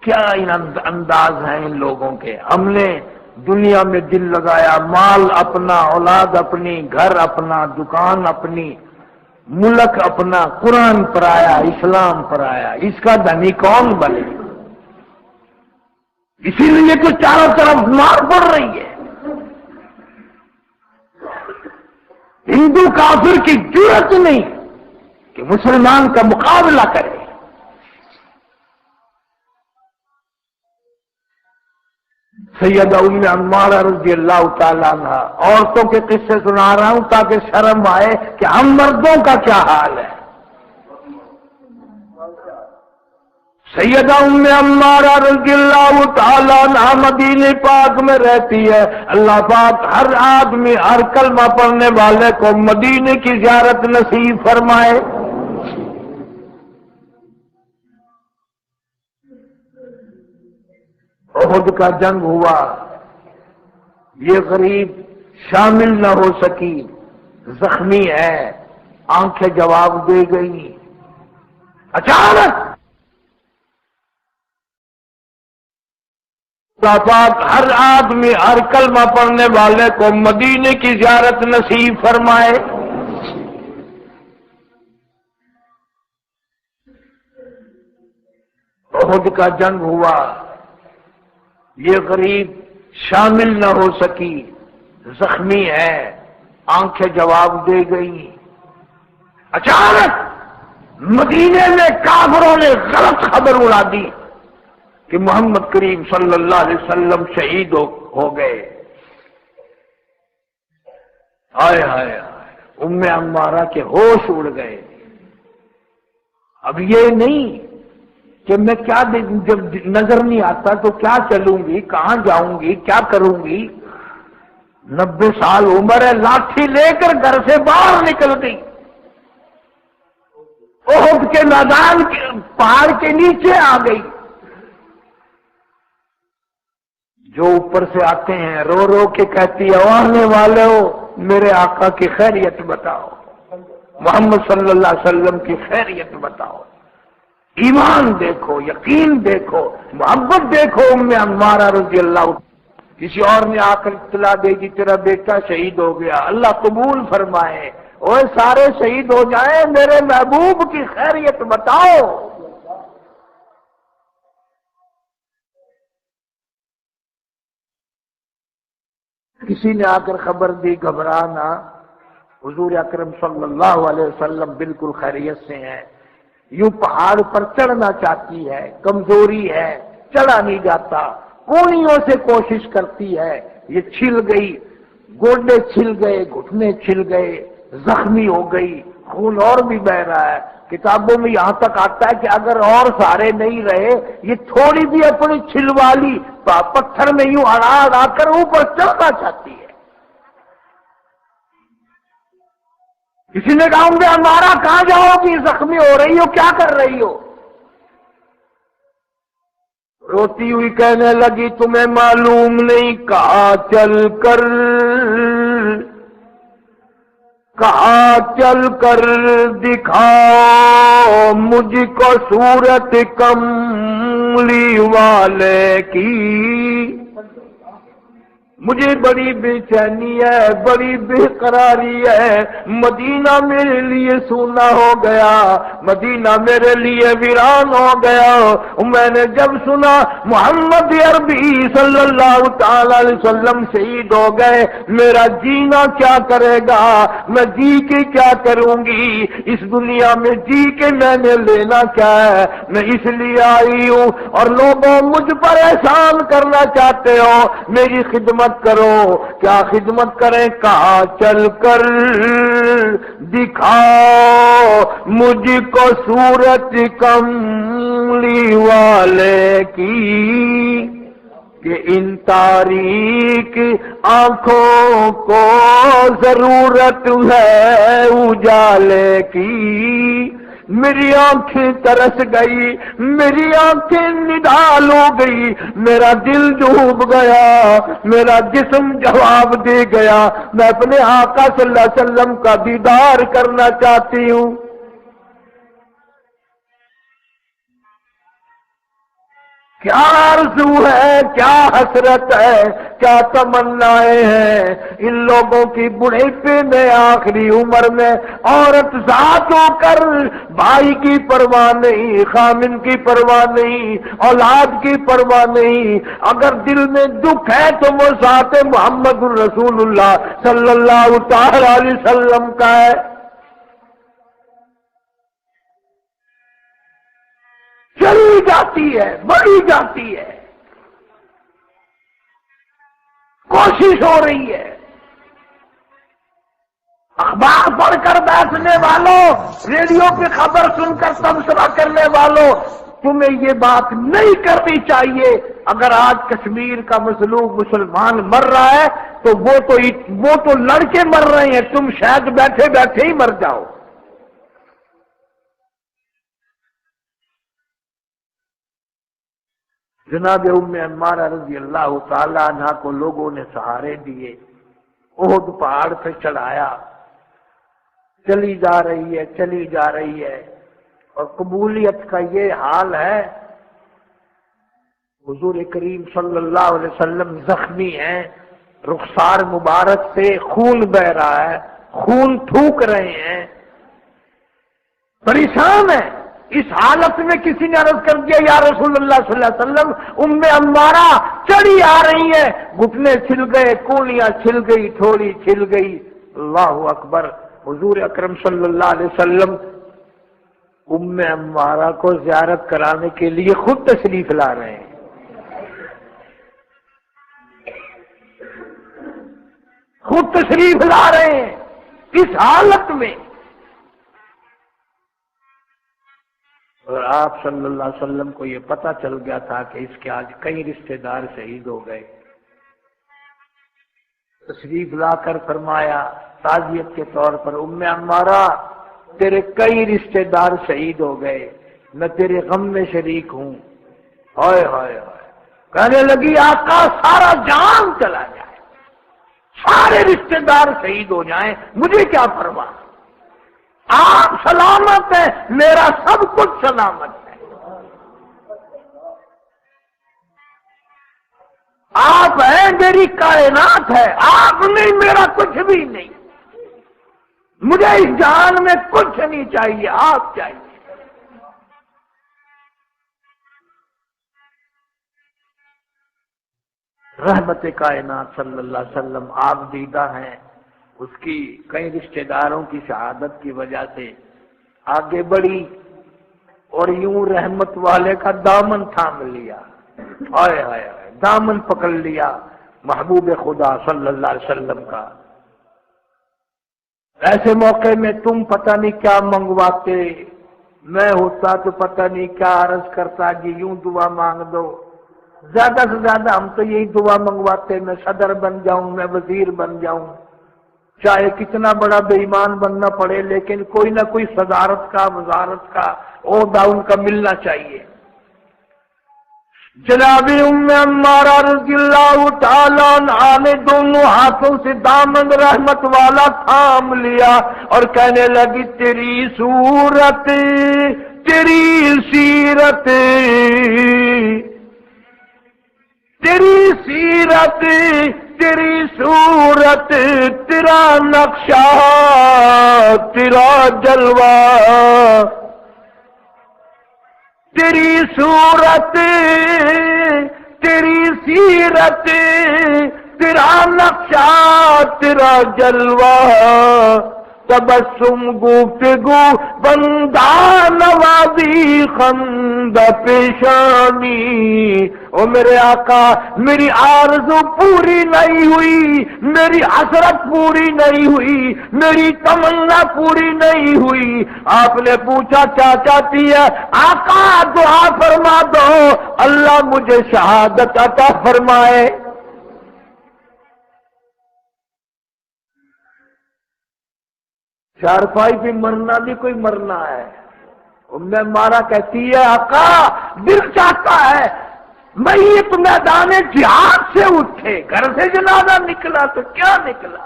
کیا انداز ہیں ان لوگوں کے. ہم نے دنیا میں دل لگایا، مال اپنا، اولاد اپنی، گھر اپنا، دکان اپنی، ملک اپنا، قرآن پر آیا، اسلام پر آیا. اس کا دھنی کون بنے؟ اسی لیے تو چاروں طرف مار پڑ رہی ہے. ہندو کافر کی جرأت نہیں کہ مسلمان کا مقابلہ کرے. سیدہ ام عمارہ رضی اللہ تعالیٰ عنہ، عورتوں کے قصے سنا رہا ہوں تاکہ شرم آئے کہ ہم مردوں کا کیا حال ہے. سیدہ ام عمارہ رضی اللہ تعالیٰ عنہ مدینے پاک میں رہتی ہے. اللہ پاک ہر آدمی، ہر کلمہ پڑھنے والے کو مدینے کی زیارت نصیب فرمائے. احد کا جنگ ہوا، یہ غریب شامل نہ ہو سکی، زخمی ہے، آنکھیں جواب دے گئی. اچانک اللہ پاک ہر آدمی، ہر کلمہ پڑھنے والے کو مدینے کی زیارت نصیب فرمائے. احد کا جنگ ہوا، یہ غریب شامل نہ ہو سکی، زخمی ہے، آنکھیں جواب دے گئی. اچانک مدینے میں کافروں نے غلط خبر اڑا دی کہ محمد کریم صلی اللہ علیہ وسلم شہید ہو گئے. ہائے ہائے ہائے، ام عمارہ کے ہوش اڑ گئے. اب یہ نہیں کہ میں کیا جب نظر نہیں آتا تو کیا چلوں گی، کہاں جاؤں گی، کیا کروں گی. 90 سال عمر ہے، لاٹھی لے کر گھر سے باہر نکل گئی. احد کے میدان پہاڑ کے نیچے آ گئی. جو اوپر سے آتے ہیں رو رو کے کہتی ہے، آنے والے ہو میرے آقا کی خیریت بتاؤ، محمد صلی اللہ علیہ وسلم کی خیریت بتاؤ. ایمان دیکھو، یقین دیکھو، محبت دیکھو. ام عمارہ رضی اللہ. کسی اور نے آ کر اطلاع دے دی تیرا بیٹا شہید ہو گیا. اللہ قبول فرمائے. اوے سارے شہید ہو جائیں، میرے محبوب کی خیریت بتاؤ. کسی نے آ کر خبر دی، گھبرانا، حضور اکرم صلی اللہ علیہ وسلم بالکل خیریت سے ہیں. یوں پہاڑ پر چڑھنا چاہتی ہے، کمزوری ہے، چڑھا نہیں جاتا، کونیوں سے کوشش کرتی ہے. یہ چھل گئی، گوڈے چھل گئے، گھٹنے چھل گئے، زخمی ہو گئی، خون اور بھی بہ رہا ہے. کتابوں میں یہاں تک آتا ہے کہ اگر اور سارے نہیں رہے، یہ تھوڑی بھی اپنی چھلوالی پتھر میں یوں اڑا اڑا کر اوپر چڑھنا چاہتی ہے. کسی نے کہا کہ ہمارا کہاں جاؤ گی، زخمی ہو رہی ہو، کیا کر رہی ہو؟ روتی ہوئی کہنے لگی، تمہیں معلوم نہیں، کہاں چل کر دکھاؤ مجھ کو صورت کملی والے کی. مجھے بڑی بے چینی ہے، بڑی بے قراری ہے. مدینہ میرے لیے سونا ہو گیا، مدینہ میرے لیے ویران ہو گیا. میں نے جب سنا محمد عربی صلی اللہ تعالی علیہ وسلم شہید ہو گئے، میرا جینا کیا کرے گا، میں جی کے کیا کروں گی، اس دنیا میں جی کے میں نے لینا کیا ہے. میں اس لیے آئی ہوں اور لوگوں مجھ پر احسان کرنا چاہتے ہو، میری خدمت کرو. کیا خدمت کریں؟ کہاں چل کر دکھاؤ مجھ کو صورت کملی والے کی، کہ ان تاریک آنکھوں کو ضرورت ہے اجالے کی. میری آنکھیں ترس گئی، میری آنکھیں نڈال ہو گئی، میرا دل ڈوب گیا، میرا جسم جواب دے گیا. میں اپنے آقا صلی اللہ علیہ وسلم کا دیدار کرنا چاہتی ہوں. کیا آرزو ہے، کیا حسرت ہے، کیا تمنائیں ہیں ان لوگوں کی بڑھاپے میں، آخری عمر میں عورت ذات ہو کر بھائی کی پرواہ نہیں، خامن کی پرواہ نہیں، اولاد کی پرواہ نہیں۔ اگر دل میں دکھ ہے تو وہ ذات محمد الرسول اللہ صلی اللہ تعالی علیہ وسلم کا ہے۔ چلی جاتی ہے، بڑھی جاتی ہے، کوشش ہو رہی ہے۔ اخبار پڑھ کر بیٹھنے والوں، ریڈیو پہ خبر سن کر تبصرہ کرنے والوں، تمہیں یہ بات نہیں کرنی چاہیے۔ اگر آج کشمیر کا مظلوم مسلمان مر رہا ہے تو وہ تو لڑکے مر رہے ہیں، تم شاید بیٹھے بیٹھے ہی مر جاؤ۔ جناب ام عمارہ رضی اللہ تعالی عنہ کو لوگوں نے سہارے دیے، احد پہاڑ پہ چڑھایا، چلی جا رہی ہے، چلی جا رہی ہے، اور قبولیت کا یہ حال ہے۔ حضور کریم صلی اللہ علیہ وسلم زخمی ہیں، رخسار مبارک سے خون بہ رہا ہے، خون تھوک رہے ہیں، پریشان ہیں۔ اس حالت میں کسی نے عرض کر دیا یا رسول اللہ صلی اللہ علیہ وسلم، ام عمارہ چڑھی آ رہی ہے، گھٹنے چھل گئے، کونیاں چھل گئی، تھوڑی چھل گئی۔ اللہ اکبر۔ حضور اکرم صلی اللہ علیہ وسلم ام عمارہ کو زیارت کرانے کے لیے خود تشریف لا رہے ہیں۔ خود تشریف لا رہے ہیں اس حالت میں، اور آپ صلی اللہ علیہ وسلم کو یہ پتہ چل گیا تھا کہ اس کے آج کئی رشتہ دار شہید ہو گئے۔ تشریف لا کر فرمایا تعزیت کے طور پر، ام عمارہ تیرے کئی رشتہ دار شہید ہو گئے، میں تیرے غم میں شریک ہوں۔ ہائے ہائے ہائے، کہنے لگی آقا سارا جان چلا جائے، سارے رشتہ دار شہید ہو جائیں، مجھے کیا پرواہ، آپ سلامت ہیں، میرا سب کچھ سلامت ہے۔ آپ ہیں، میری کائنات ہے، آپ نہیں، میرا کچھ بھی نہیں، مجھے اس جہان میں کچھ نہیں چاہیے، آپ چاہیے۔ رحمت کائنات صلی اللہ علیہ وسلم آپ دیدہ ہیں، اس کی کئی رشتہ داروں کی شہادت کی وجہ سے آگے بڑھی اور یوں رحمت والے کا دامن تھام لیا، ہائے ہائے ہائے، دامن پکڑ لیا محبوب خدا صلی اللہ علیہ وسلم کا۔ ایسے موقع میں تم پتہ نہیں کیا منگواتے، میں ہوتا تو پتہ نہیں کیا عرض کرتا کہ یوں دعا مانگ دو۔ زیادہ سے زیادہ ہم تو یہی دعا منگواتے، میں صدر بن جاؤں، میں وزیر بن جاؤں، چاہے کتنا بڑا بے ایمان بننا پڑے، لیکن کوئی نہ کوئی صدارت کا، وزارت کا عہدہ ان کا ملنا چاہیے۔ جناب ام عمارہ رضی اللہ تعالیٰ عنہ نے دونوں ہاتھوں سے دامن رحمت والا تھام لیا اور کہنے لگی تیری صورت، تیری سیرت، تیری سیرت، تیری صورت، تیرا نقشہ، تیرا جلوہ، تیری صورت، تیری سیرت، تیرا نقشہ، تیرا جلوہ، تبسم گفتگو بندہ نوازی خندہ پیشانی۔ او میرے آقا، میری آرزو پوری نہیں ہوئی، میری حسرت پوری نہیں ہوئی، میری تمنا پوری نہیں ہوئی۔ آپ نے پوچھا کیا چاہتی ہے؟ آقا دعا فرما دو، اللہ مجھے شہادت عطا فرمائے۔ چارپائی پہ مرنا بھی کوئی مرنا ہے۔ ام عمارہ کہتی ہے آقا دل چاہتا ہے میت میدان جہاد سے اٹھے، گھر سے جنازہ نکلا تو کیا نکلا۔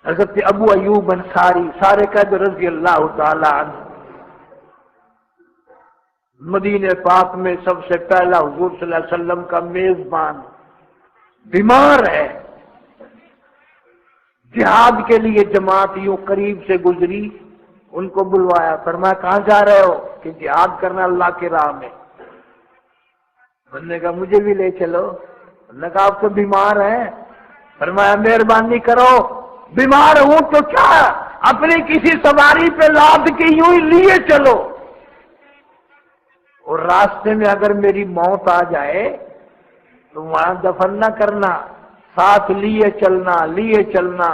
حضرت ابو ایوب انصاری سارے قید رضی اللہ تعالی عنہ مدینے پاک میں سب سے پہلا حضور صلی اللہ علیہ وسلم کا میزبان بیمار ہے، جہاد کے لیے جماعت یوں قریب سے گزری، ان کو بلوایا، فرمایا کہاں جا رہے ہو؟ کہ جہاد کرنا اللہ کی راہ میں۔ انہوں نے کہا مجھے بھی لے چلو۔ انہوں نے کہا آپ تو بیمار ہیں۔ فرمایا مہربانی کرو، بیمار ہوں تو کیا، اپنی کسی سواری پہ لاد کے یوں ہی لیے چلو، اور راستے میں اگر میری موت آ جائے تو وہاں دفن نہ کرنا، ساتھ لیے چلنا،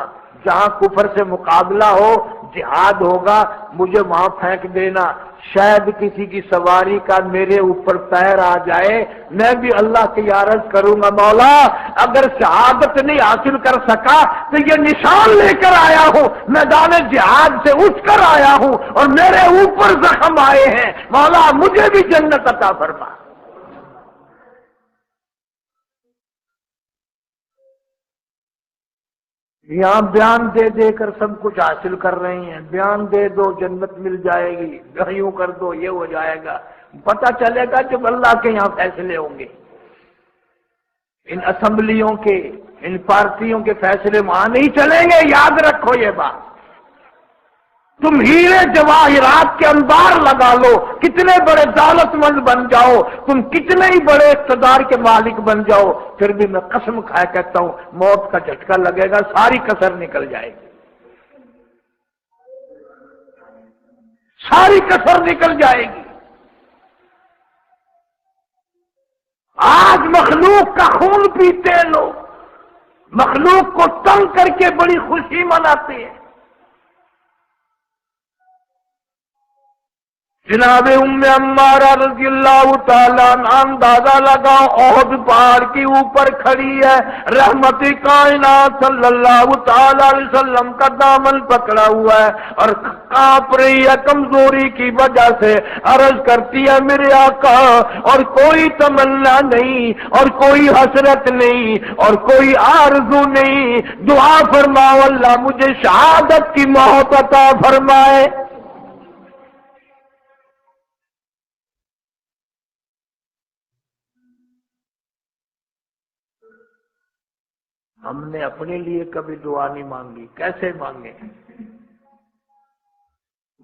جہاں کفر سے مقابلہ ہو، جہاد ہوگا، مجھے وہاں پھینک دینا، شاید کسی کی سواری کا میرے اوپر پیر آ جائے، میں بھی اللہ کی عرض کروں گا مولا اگر شہادت نہیں حاصل کر سکا تو یہ نشان لے کر آیا ہوں، میدان جہاد سے اٹھ کر آیا ہوں اور میرے اوپر زخم آئے ہیں، مولا مجھے بھی جنت عطا فرما۔ یہاں بیان دے دے کر سب کچھ حاصل کر رہے ہیں، بیان دے دو جنت مل جائے گی، یوں کر دو یہ ہو جائے گا، پتہ چلے گا جب اللہ کے یہاں فیصلے ہوں گے۔ ان اسمبلیوں کے، ان پارٹیوں کے فیصلے وہاں نہیں چلیں گے، یاد رکھو یہ بات۔ تم ہیرے جواہرات کے انبار لگا لو، کتنے بڑے دولت مند بن جاؤ، تم کتنے ہی بڑے اقتدار کے مالک بن جاؤ، پھر بھی میں قسم کھائے کہتا ہوں موت کا جھٹکا لگے گا، ساری کسر نکل جائے گی، ساری کسر نکل جائے گی۔ آج مخلوق کا خون پیتے ہیں لوگ، مخلوق کو تنگ کر کے بڑی خوشی مناتے ہیں۔ جناب ام عمارہ رضی اللہ تعالیٰ عنہ اندازہ لگاؤ، احد پہاڑ کی اوپر کھڑی ہے، رحمت کائنات صلی اللہ تعالیٰ علیہ وسلم کا دامن پکڑا ہوا ہے اور کانپ رہی ہے کمزوری کی وجہ سے، عرض کرتی ہے میرے آقا، اور کوئی تمنا نہیں اور کوئی حسرت نہیں اور کوئی آرزو نہیں، دعا فرماؤ اللہ مجھے شہادت کی موت عطا فرمائے۔ ہم نے اپنے لیے کبھی دعا نہیں مانگی، کیسے مانگے؟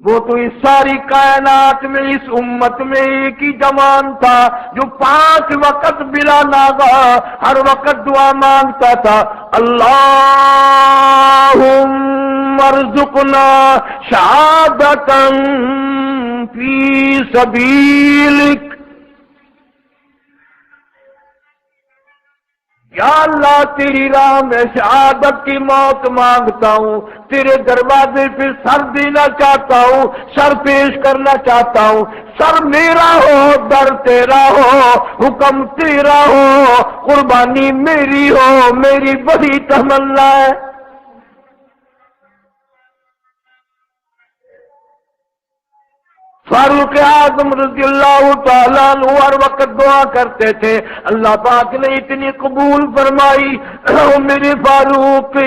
وہ تو اس ساری کائنات میں اس امت میں ایک ہی جوان تھا جو 5 وقت بلا ناغہ ہر وقت دعا مانگتا تھا، اللہم ارزقنا شہادتا فی سبیلک، یا اللہ تیری راہ میں شہادت کی موت مانگتا ہوں، تیرے دروازے پہ سر دینا چاہتا ہوں، سر پیش کرنا چاہتا ہوں، سر میرا ہو، در تیرا ہو، حکم تیرا ہو، قربانی میری ہو، میری بڑی تمنا ہے۔ فاروق اعظم رضی اللہ تعالیٰ عنہ ہر وقت دعا کرتے تھے، اللہ پاک نے اتنی قبول فرمائی، میرے فاروق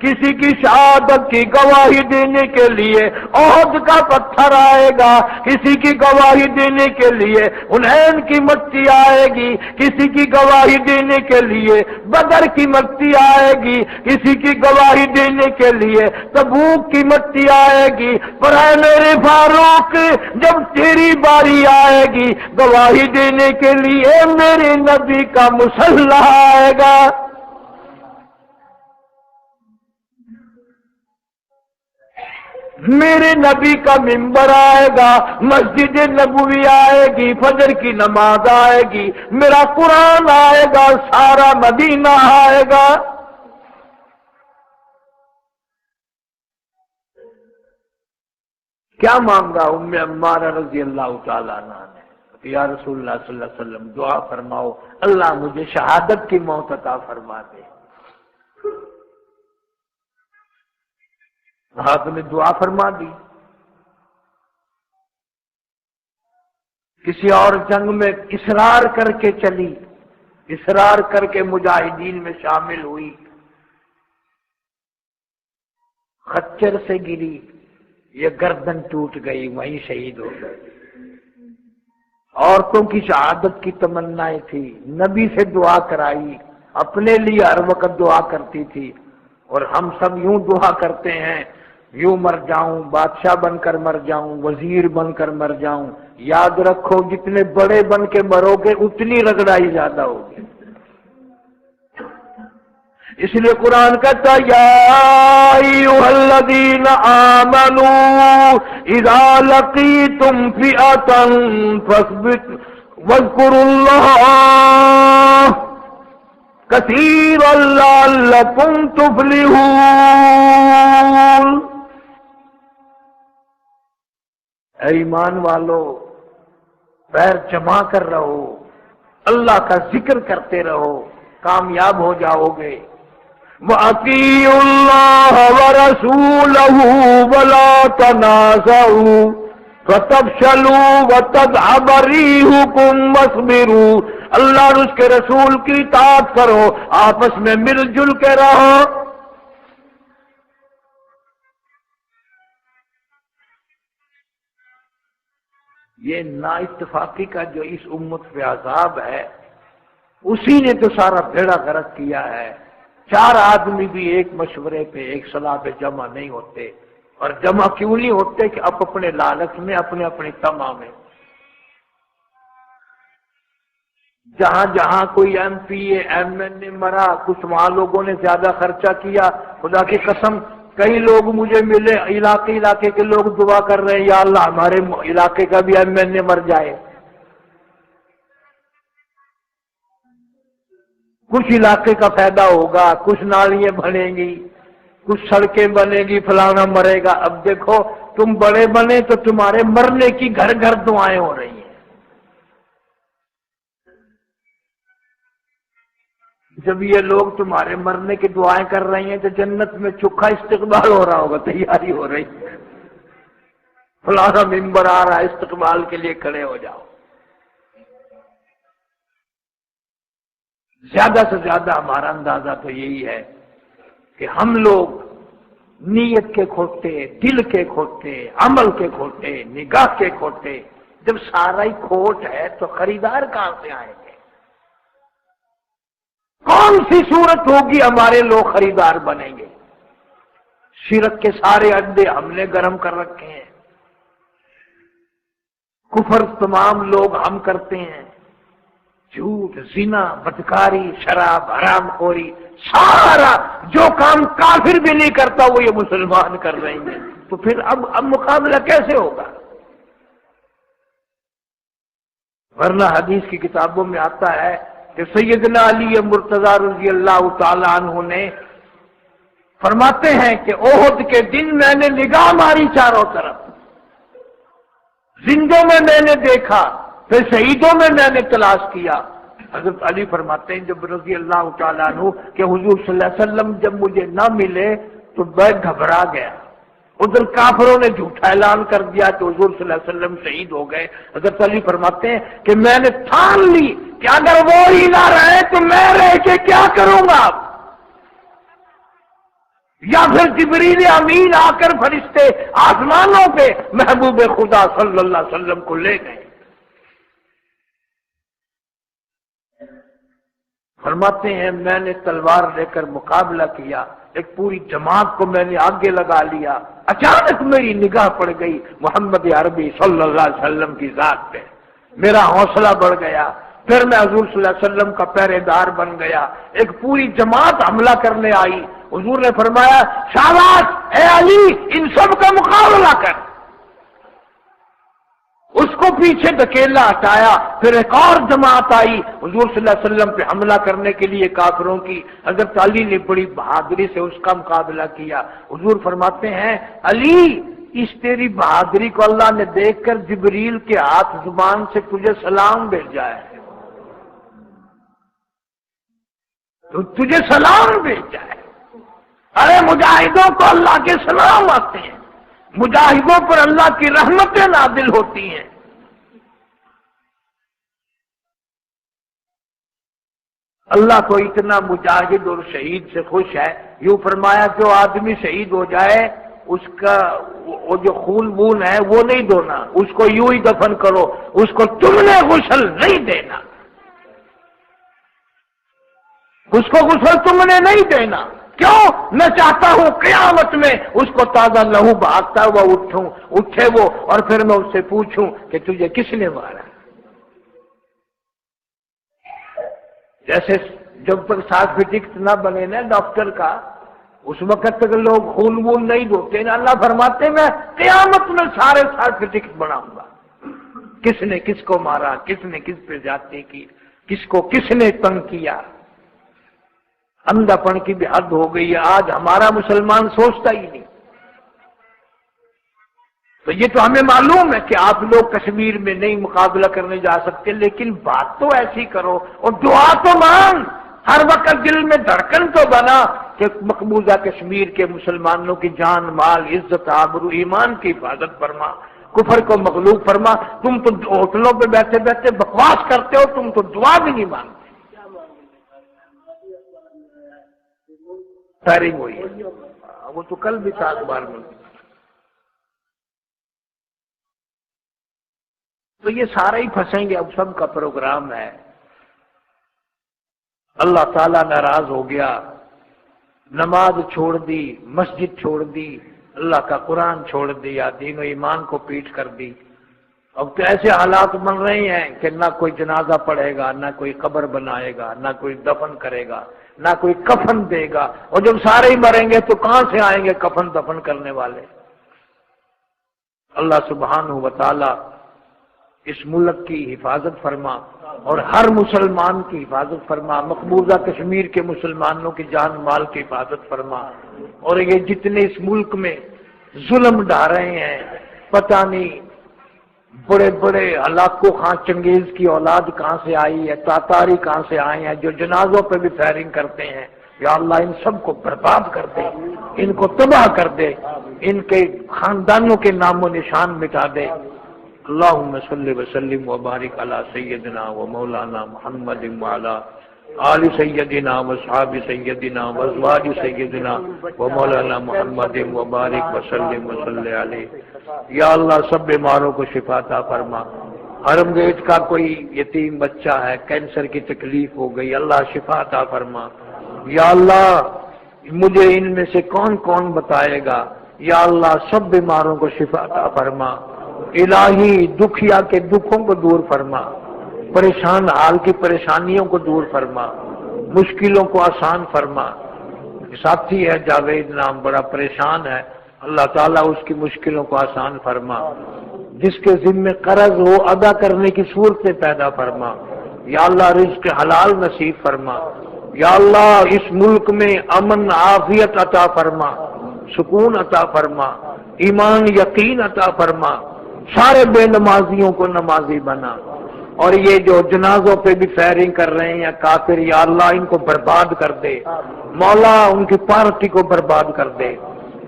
کسی کی شہادت کی گواہی دینے کے لیے احد کا پتھر آئے گا، کسی کی گواہی دینے کے لیے حنین کی مٹی آئے گی، کسی کی گواہی دینے کے لیے بدر کی مٹی آئے گی، کسی کی گواہی دینے کے لیے تبوک کی مٹی آئے گی، پر اے میرے فاروق جب تیری باری آئے گی گواہی دینے کے لیے میرے نبی کا مسلح آئے گا۔ میرے نبی کا منبر آئے گا، مسجد نبوی آئے گی، فجر کی نماز آئے گی، میرا قرآن آئے گا، سارا مدینہ آئے گا۔ کیا مانگا ام عمارہ رضی اللہ تعالیٰ عنہ نے؟ یا رسول اللہ صلی اللہ علیہ وسلم دعا فرماؤ اللہ مجھے شہادت کی موت عطا فرما دے۔ آپ نے دعا فرما دی۔ کسی اور جنگ میں اصرار کر کے چلی، اصرار کر کے مجاہدین میں شامل ہوئی، خچر سے گری، یہ گردن ٹوٹ گئی، وہیں شہید ہو گئی۔ عورتوں کی شہادت کی تمنائیں تھی، نبی سے دعا کرائی، اپنے لیے ہر وقت دعا کرتی تھی، اور ہم سب یوں دعا کرتے ہیں، یوں مر جاؤں، بادشاہ بن کر مر جاؤں، وزیر بن کر مر جاؤں۔ یاد رکھو جتنے بڑے بن کے مرو گے اتنی رگڑائی زیادہ ہوگی۔ اس لیے قرآن کہتا ہے یا ایھا الذین آمنوا اذا لقیتم فئۃ فاثبتوا واذکروا اللہ کثیرا لعلکم تفلحون۔ اے ایمان والو، پیر جما کر رہو، اللہ کا ذکر کرتے رہو، کامیاب ہو جاؤ گے۔ وَأَطِيعُوا اللَّهَ وَرَسُولَهُ وَلَا تَنَازَعُوا فَتَفْشَلُوا وَتَذْهَبَ رِيحُكُمْ وَاصْبِرُوا۔ اللہ اور اس کے رسول کی اطاعت کرو، آپس میں مل جل کے رہو۔ یہ نا اتفاقی کا جو اس امت پہ عذاب ہے، اسی نے تو سارا بھیڑا غرق کیا ہے۔ چار آدمی بھی ایک مشورے پہ، ایک صلاح پہ جمع نہیں ہوتے، اور جمع کیوں نہیں ہوتے کہ اپنے لالچ میں، اپنے اپنی طمع میں۔ جہاں جہاں کوئی M P A M N A مرا، کچھ وہاں لوگوں نے زیادہ خرچہ کیا، خدا کی قسم کئی لوگ مجھے ملے، علاقے کے لوگ دعا کر رہے ہیں یا اللہ ہمارے علاقے کا بھی ایم این اے مر جائے۔ کچھ علاقے کا فائدہ ہوگا، کچھ نالیاں بنیں گی، کچھ سڑکیں بنے گی، فلانا مرے گا۔ اب دیکھو تم بڑے بنے تو تمہارے مرنے کی گھر گھر دعائیں ہو رہی ہیں۔ جب یہ لوگ تمہارے مرنے کی دعائیں کر رہے ہیں تو جنت میں چوکھا استقبال ہو رہا ہوگا، تیاری ہو رہی ہے، فلانا ممبر آ رہا ہے، استقبال کے لیے کھڑے ہو جاؤ۔ زیادہ سے زیادہ ہمارا اندازہ تو یہی ہے کہ ہم لوگ نیت کے کھوٹے، دل کے کھوٹے، عمل کے کھوٹے، نگاہ کے کھوٹے۔ جب سارا ہی کھوٹ ہے تو خریدار کہاں سے آئیں گے؟ کون سی صورت ہوگی ہمارے لوگ خریدار بنیں گے؟ شرک کے سارے اڈے ہم نے گرم کر رکھے ہیں، کفر تمام لوگ ہم کرتے ہیں، جھوٹ، زنا، بدکاری، شراب، حرام خوری، سارا جو کام کافر بھی نہیں کرتا وہ یہ مسلمان کر رہے ہیں۔ تو پھر اب مقابلہ کیسے ہوگا؟ ورنہ حدیث کی کتابوں میں آتا ہے کہ سیدنا علی مرتضی رضی اللہ تعالی عنہ نے فرماتے ہیں کہ احد کے دن میں نے نگاہ ماری چاروں طرف، زندوں میں نے دیکھا، پھر شہیدوں میں نے تلاش کیا۔ حضرت علی فرماتے ہیں جب رضی اللہ تعالیٰ عنہ کہ حضور صلی اللہ علیہ وسلم جب مجھے نہ ملے تو میں گھبرا گیا۔ ادھر کافروں نے جھوٹا اعلان کر دیا کہ حضور صلی اللہ علیہ وسلم شہید ہو گئے۔ حضرت علی فرماتے ہیں کہ میں نے ٹھان لی کہ اگر وہ ہی نہ رہے تو میں رہ کے کیا کروں گا، یا پھر جبریل امین آ کر فرشتے آسمانوں پہ محبوب خدا صلی اللہ علیہ وسلم کو لے گئے۔ فرماتے ہیں میں نے تلوار لے کر مقابلہ کیا، ایک پوری جماعت کو میں نے آگے لگا لیا، اچانک میری نگاہ پڑ گئی محمد عربی صلی اللہ علیہ وسلم کی ذات پہ، میرا حوصلہ بڑھ گیا، پھر میں حضور صلی اللہ علیہ وسلم کا پہرے دار بن گیا۔ ایک پوری جماعت حملہ کرنے آئی، حضور نے فرمایا شاباش اے علی ان سب کا مقابلہ کر، اس کو پیچھے دھکیلا ہٹایا، پھر ایک اور جماعت آئی حضور صلی اللہ علیہ وسلم پہ حملہ کرنے کے لیے کافروں کی، حضرت علی نے بڑی بہادری سے اس کا مقابلہ کیا۔ حضور فرماتے ہیں علی اس تیری بہادری کو اللہ نے دیکھ کر جبریل کے ہاتھ زبان سے تجھے سلام بھیجا ہے، تو تجھے سلام بھیجا ہے۔ ارے مجاہدوں کو اللہ کے سلام آتے ہیں، مجاہدوں پر اللہ کی رحمتیں نازل ہوتی ہیں۔ اللہ کو اتنا مجاہد اور شہید سے خوش ہے، یوں فرمایا جو آدمی شہید ہو جائے اس کا وہ جو خون بون ہے وہ نہیں دھونا، اس کو یوں ہی دفن کرو، اس کو تم نے غسل نہیں دینا، اس کو غسل تم نے نہیں دینا۔ کیوں؟ میں چاہتا ہوں قیامت میں اس کو تازہ لہو بہاتا ہوا اٹھے وہ، اور پھر میں اس سے پوچھوں کہ تجھے کس نے مارا۔ جیسے جب تک سرٹیفکیٹ نہ بنے نا ڈاکٹر کا، اس وقت تک لوگ خون وون نہیں دھوتے نا، اللہ فرماتے میں قیامت میں سارے سرٹیفکیٹ بناؤں گا، کس نے کس کو مارا، کس نے کس پہ زیادتی کی، کس کو کس نے تنگ کیا۔ اندھا پن کی بھی حد ہو گئی ہے، آج ہمارا مسلمان سوچتا ہی نہیں۔ تو یہ تو ہمیں معلوم ہے کہ آپ لوگ کشمیر میں نہیں مقابلہ کرنے جا سکتے، لیکن بات تو ایسی کرو اور دعا تو مانگ، ہر وقت دل میں دھڑکن تو بنا کہ مقبوضہ کشمیر کے مسلمانوں کی جان مال عزت آبرو ایمان کی حفاظت فرما، کفر کو مغلوب فرما۔ تم تو ہوٹلوں پہ بیٹھے بیٹھے بکواس کرتے ہو، تم تو دعا بھی نہیں مانگتے۔ فائرنگ ہوئی ہے، وہ تو کل بھی تھا اخبار میں۔ تو یہ سارے ہی پھنسیں گے، اب سب کا پروگرام ہے۔ اللہ تعالیٰ ناراض ہو گیا، نماز چھوڑ دی، مسجد چھوڑ دی، اللہ کا قرآن چھوڑ دیا، دین و ایمان کو پیٹ کر دی۔ اب تو ایسے حالات بن رہے ہیں کہ نہ کوئی جنازہ پڑھے گا، نہ کوئی قبر بنائے گا، نہ کوئی دفن کرے گا، نہ کوئی کفن دے گا، اور جب سارے ہی مریں گے تو کہاں سے آئیں گے کفن دفن کرنے والے؟ اللہ سبحانہ و تعالی اس ملک کی حفاظت فرما اور ہر مسلمان کی حفاظت فرما، مقبوضہ کشمیر کے مسلمانوں کی جان مال کی حفاظت فرما، اور یہ جتنے اس ملک میں ظلم ڈھا رہے ہیں، پتہ نہیں بڑے بڑے ہلاکو خان چنگیز کی اولاد کہاں سے آئی ہے، تاتاری کہاں سے آئے ہیں جو جنازوں پہ بھی فائرنگ کرتے ہیں، یا اللہ ان سب کو برباد کر دے، ان کو تباہ کر دے، ان کے خاندانوں کے نام و نشان مٹا دے۔ اللہم صلی وسلم وبارک علی سیدنا و مولانا محمد وعلی آل سیدنا و صحاب سیدنا و ازواج سیدنا و مولانا محمد وبارک وسلم وصلی علیہ۔ یا اللہ سب بیماروں کو شفا عطا فرما۔ حرم گیٹ کا کوئی یتیم بچہ ہے، کینسر کی تکلیف ہو گئی، اللہ شفا عطا فرما۔ یا اللہ مجھے ان میں سے کون کون بتائے گا، یا اللہ سب بیماروں کو شفا عطا فرما۔ الہی دکھیا کے دکھوں کو دور فرما، پریشان حال کی پریشانیوں کو دور فرما، مشکلوں کو آسان فرما۔ ساتھی ہے جاوید نام، بڑا پریشان ہے، اللہ تعالیٰ اس کی مشکلوں کو آسان فرما، جس کے ذمے قرض ہو ادا کرنے کی صورتیں پیدا فرما۔ یا اللہ رزق حلال نصیب فرما۔ یا اللہ اس ملک میں امن عافیت عطا فرما، سکون عطا فرما، ایمان یقین عطا فرما، سارے بے نمازیوں کو نمازی بنا، اور یہ جو جنازوں پہ بھی فائرنگ کر رہے ہیں کافر، یا اللہ ان کو برباد کر دے، مولا ان کی پارٹی کو برباد کر دے۔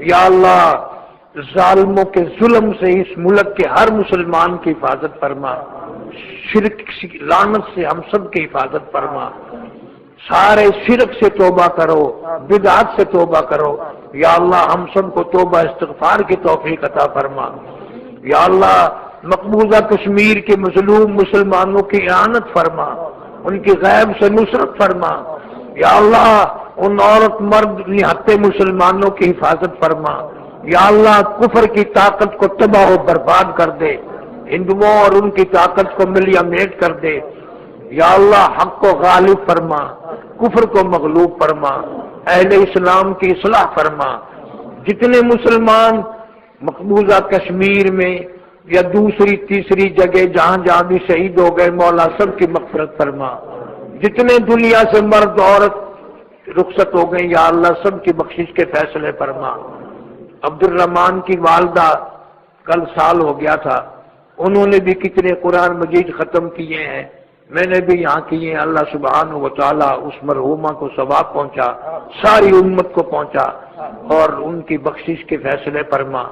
یا اللہ ظالموں کے ظلم سے اس ملک کے ہر مسلمان کی حفاظت فرما، شرک لعنت سے ہم سب کی حفاظت فرما، سارے شرک سے توبہ کرو، بدعات سے توبہ کرو۔ یا اللہ ہم سب کو توبہ استغفار کی توفیق عطا فرما۔ یا اللہ مقبوضہ کشمیر کے مظلوم مسلمانوں کی اعانت فرما، ان کی غیب سے نصرت فرما۔ یا اللہ ان عورت مرد نہتے مسلمانوں کی حفاظت فرما۔ یا اللہ کفر کی طاقت کو تباہ و برباد کر دے، ہندوؤں اور ان کی طاقت کو ملیا میٹ کر دے۔ یا اللہ حق کو غالب فرما، کفر کو مغلوب فرما، اہل اسلام کی اصلاح فرما۔ جتنے مسلمان مقبوضہ کشمیر میں یا دوسری تیسری جگہ جہاں جہاں بھی شہید ہو گئے، مولا سب کی مغفرت فرما۔ جتنے دنیا سے مرد عورت رخصت ہو گئے، یا اللہ سب کی بخشش کے فیصلے فرما۔ عبد الرحمان کی والدہ کل سال ہو گیا تھا، انہوں نے بھی کتنے قرآن مجید ختم کیے ہیں، میں نے بھی یہاں کیے ہیں۔ اللہ سبحانہ و تعالیٰ اس مرحومہ کو ثواب پہنچا، ساری امت کو پہنچا، اور ان کی بخشش کے فیصلے فرما۔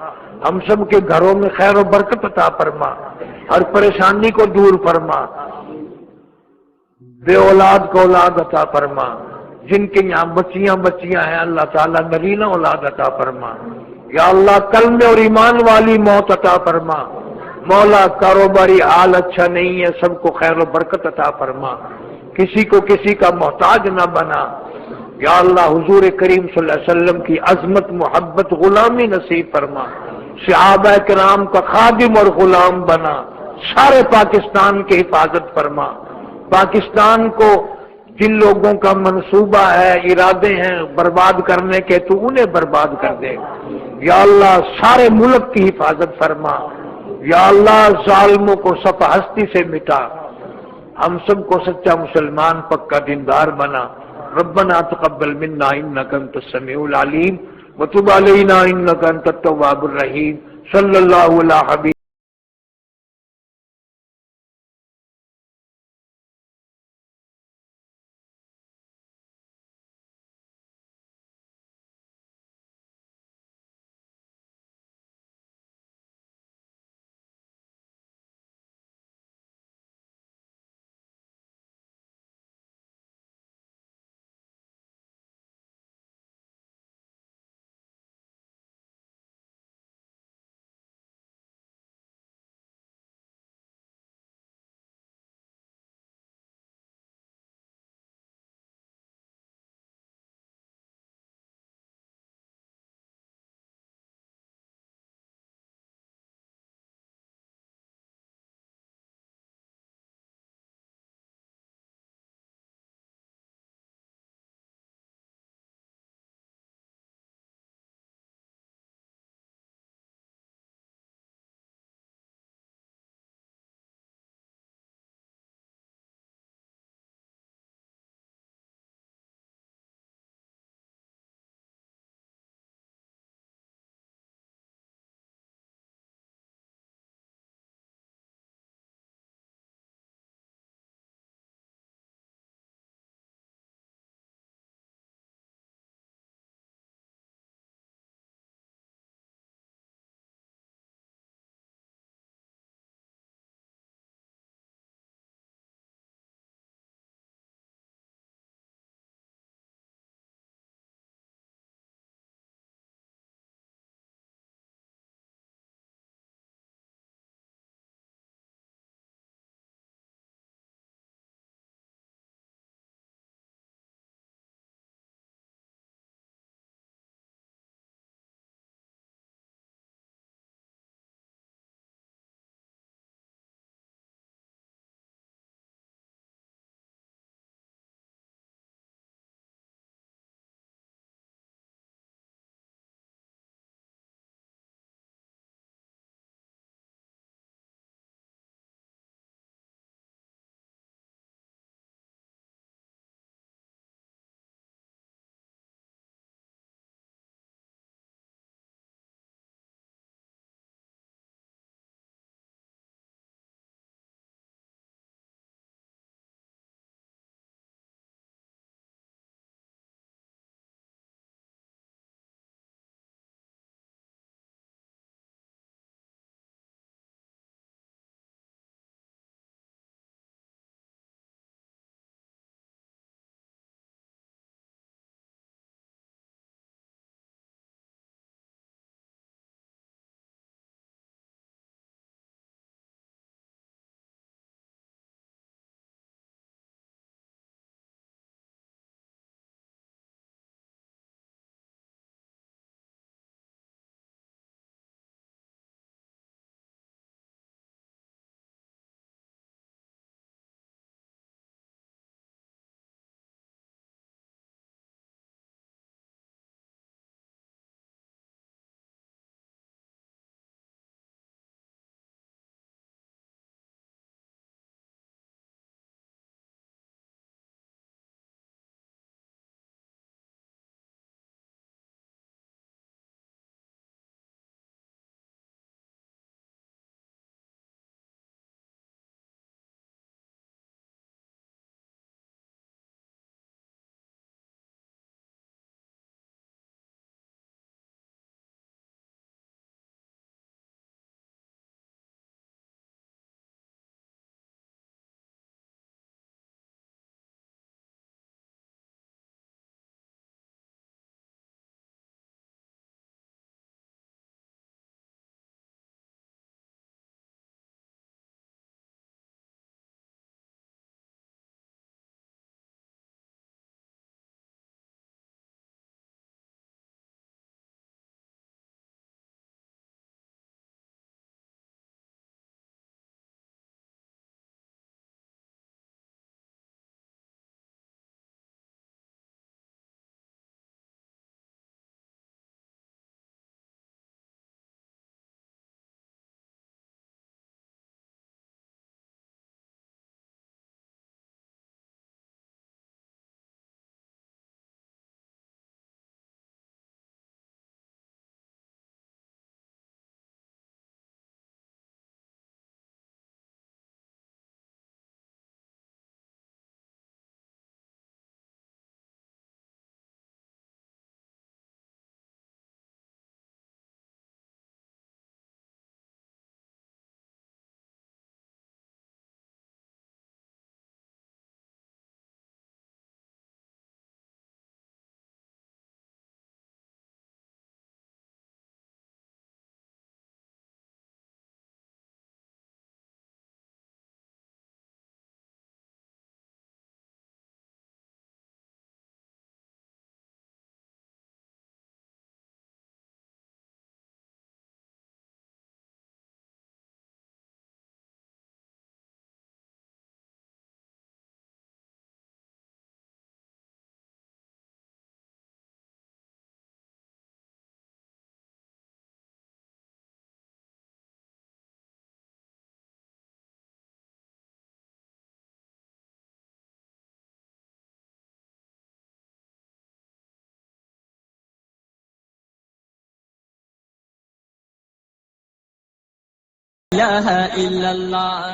ہم سب کے گھروں میں خیر و برکت عطا فرما، ہر پریشانی کو دور فرما، بے اولاد کو اولاد عطا فرما، جن کے یہاں بچیاں ہیں اللہ تعالیٰ نرینہ اولاد عطا فرما۔ یا اللہ کلمے اور ایمان والی موت عطا فرما۔ مولا کاروباری حال اچھا نہیں ہے، سب کو خیر و برکت عطا فرما، کسی کو کسی کا محتاج نہ بنا۔ یا اللہ حضور کریم صلی اللہ علیہ وسلم کی عظمت، محبت، غلامی نصیب فرما، صحابہ کرام کا خادم اور غلام بنا، سارے پاکستان کی حفاظت فرما۔ پاکستان کو جن لوگوں کا منصوبہ ہے، ارادے ہیں برباد کرنے کے، تو انہیں برباد کر دے۔ یا اللہ سارے ملک کی حفاظت فرما۔ یا اللہ ظالموں کو صف ہستی سے مٹا، ہم سب کو سچا مسلمان پکا دیندار بنا۔ ربنا تقبل منا انک انت السمیع العلیم وتب علینا انک انت التواب الرحیم۔ صلی اللہ علی حبیب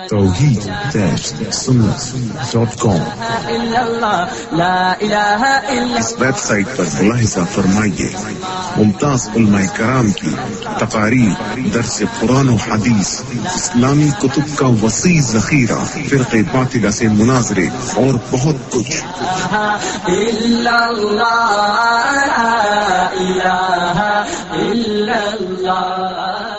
توحید-سنت.com اس ویب سائٹ پر ملاحظہ فرمائیے ممتاز علماء کرام کی تقاریر، درس قرآن و حدیث، اسلامی کتب کا وسیع ذخیرہ، فرقے باطلہ سے مناظرے اور بہت کچھ۔ الہ الا اللہ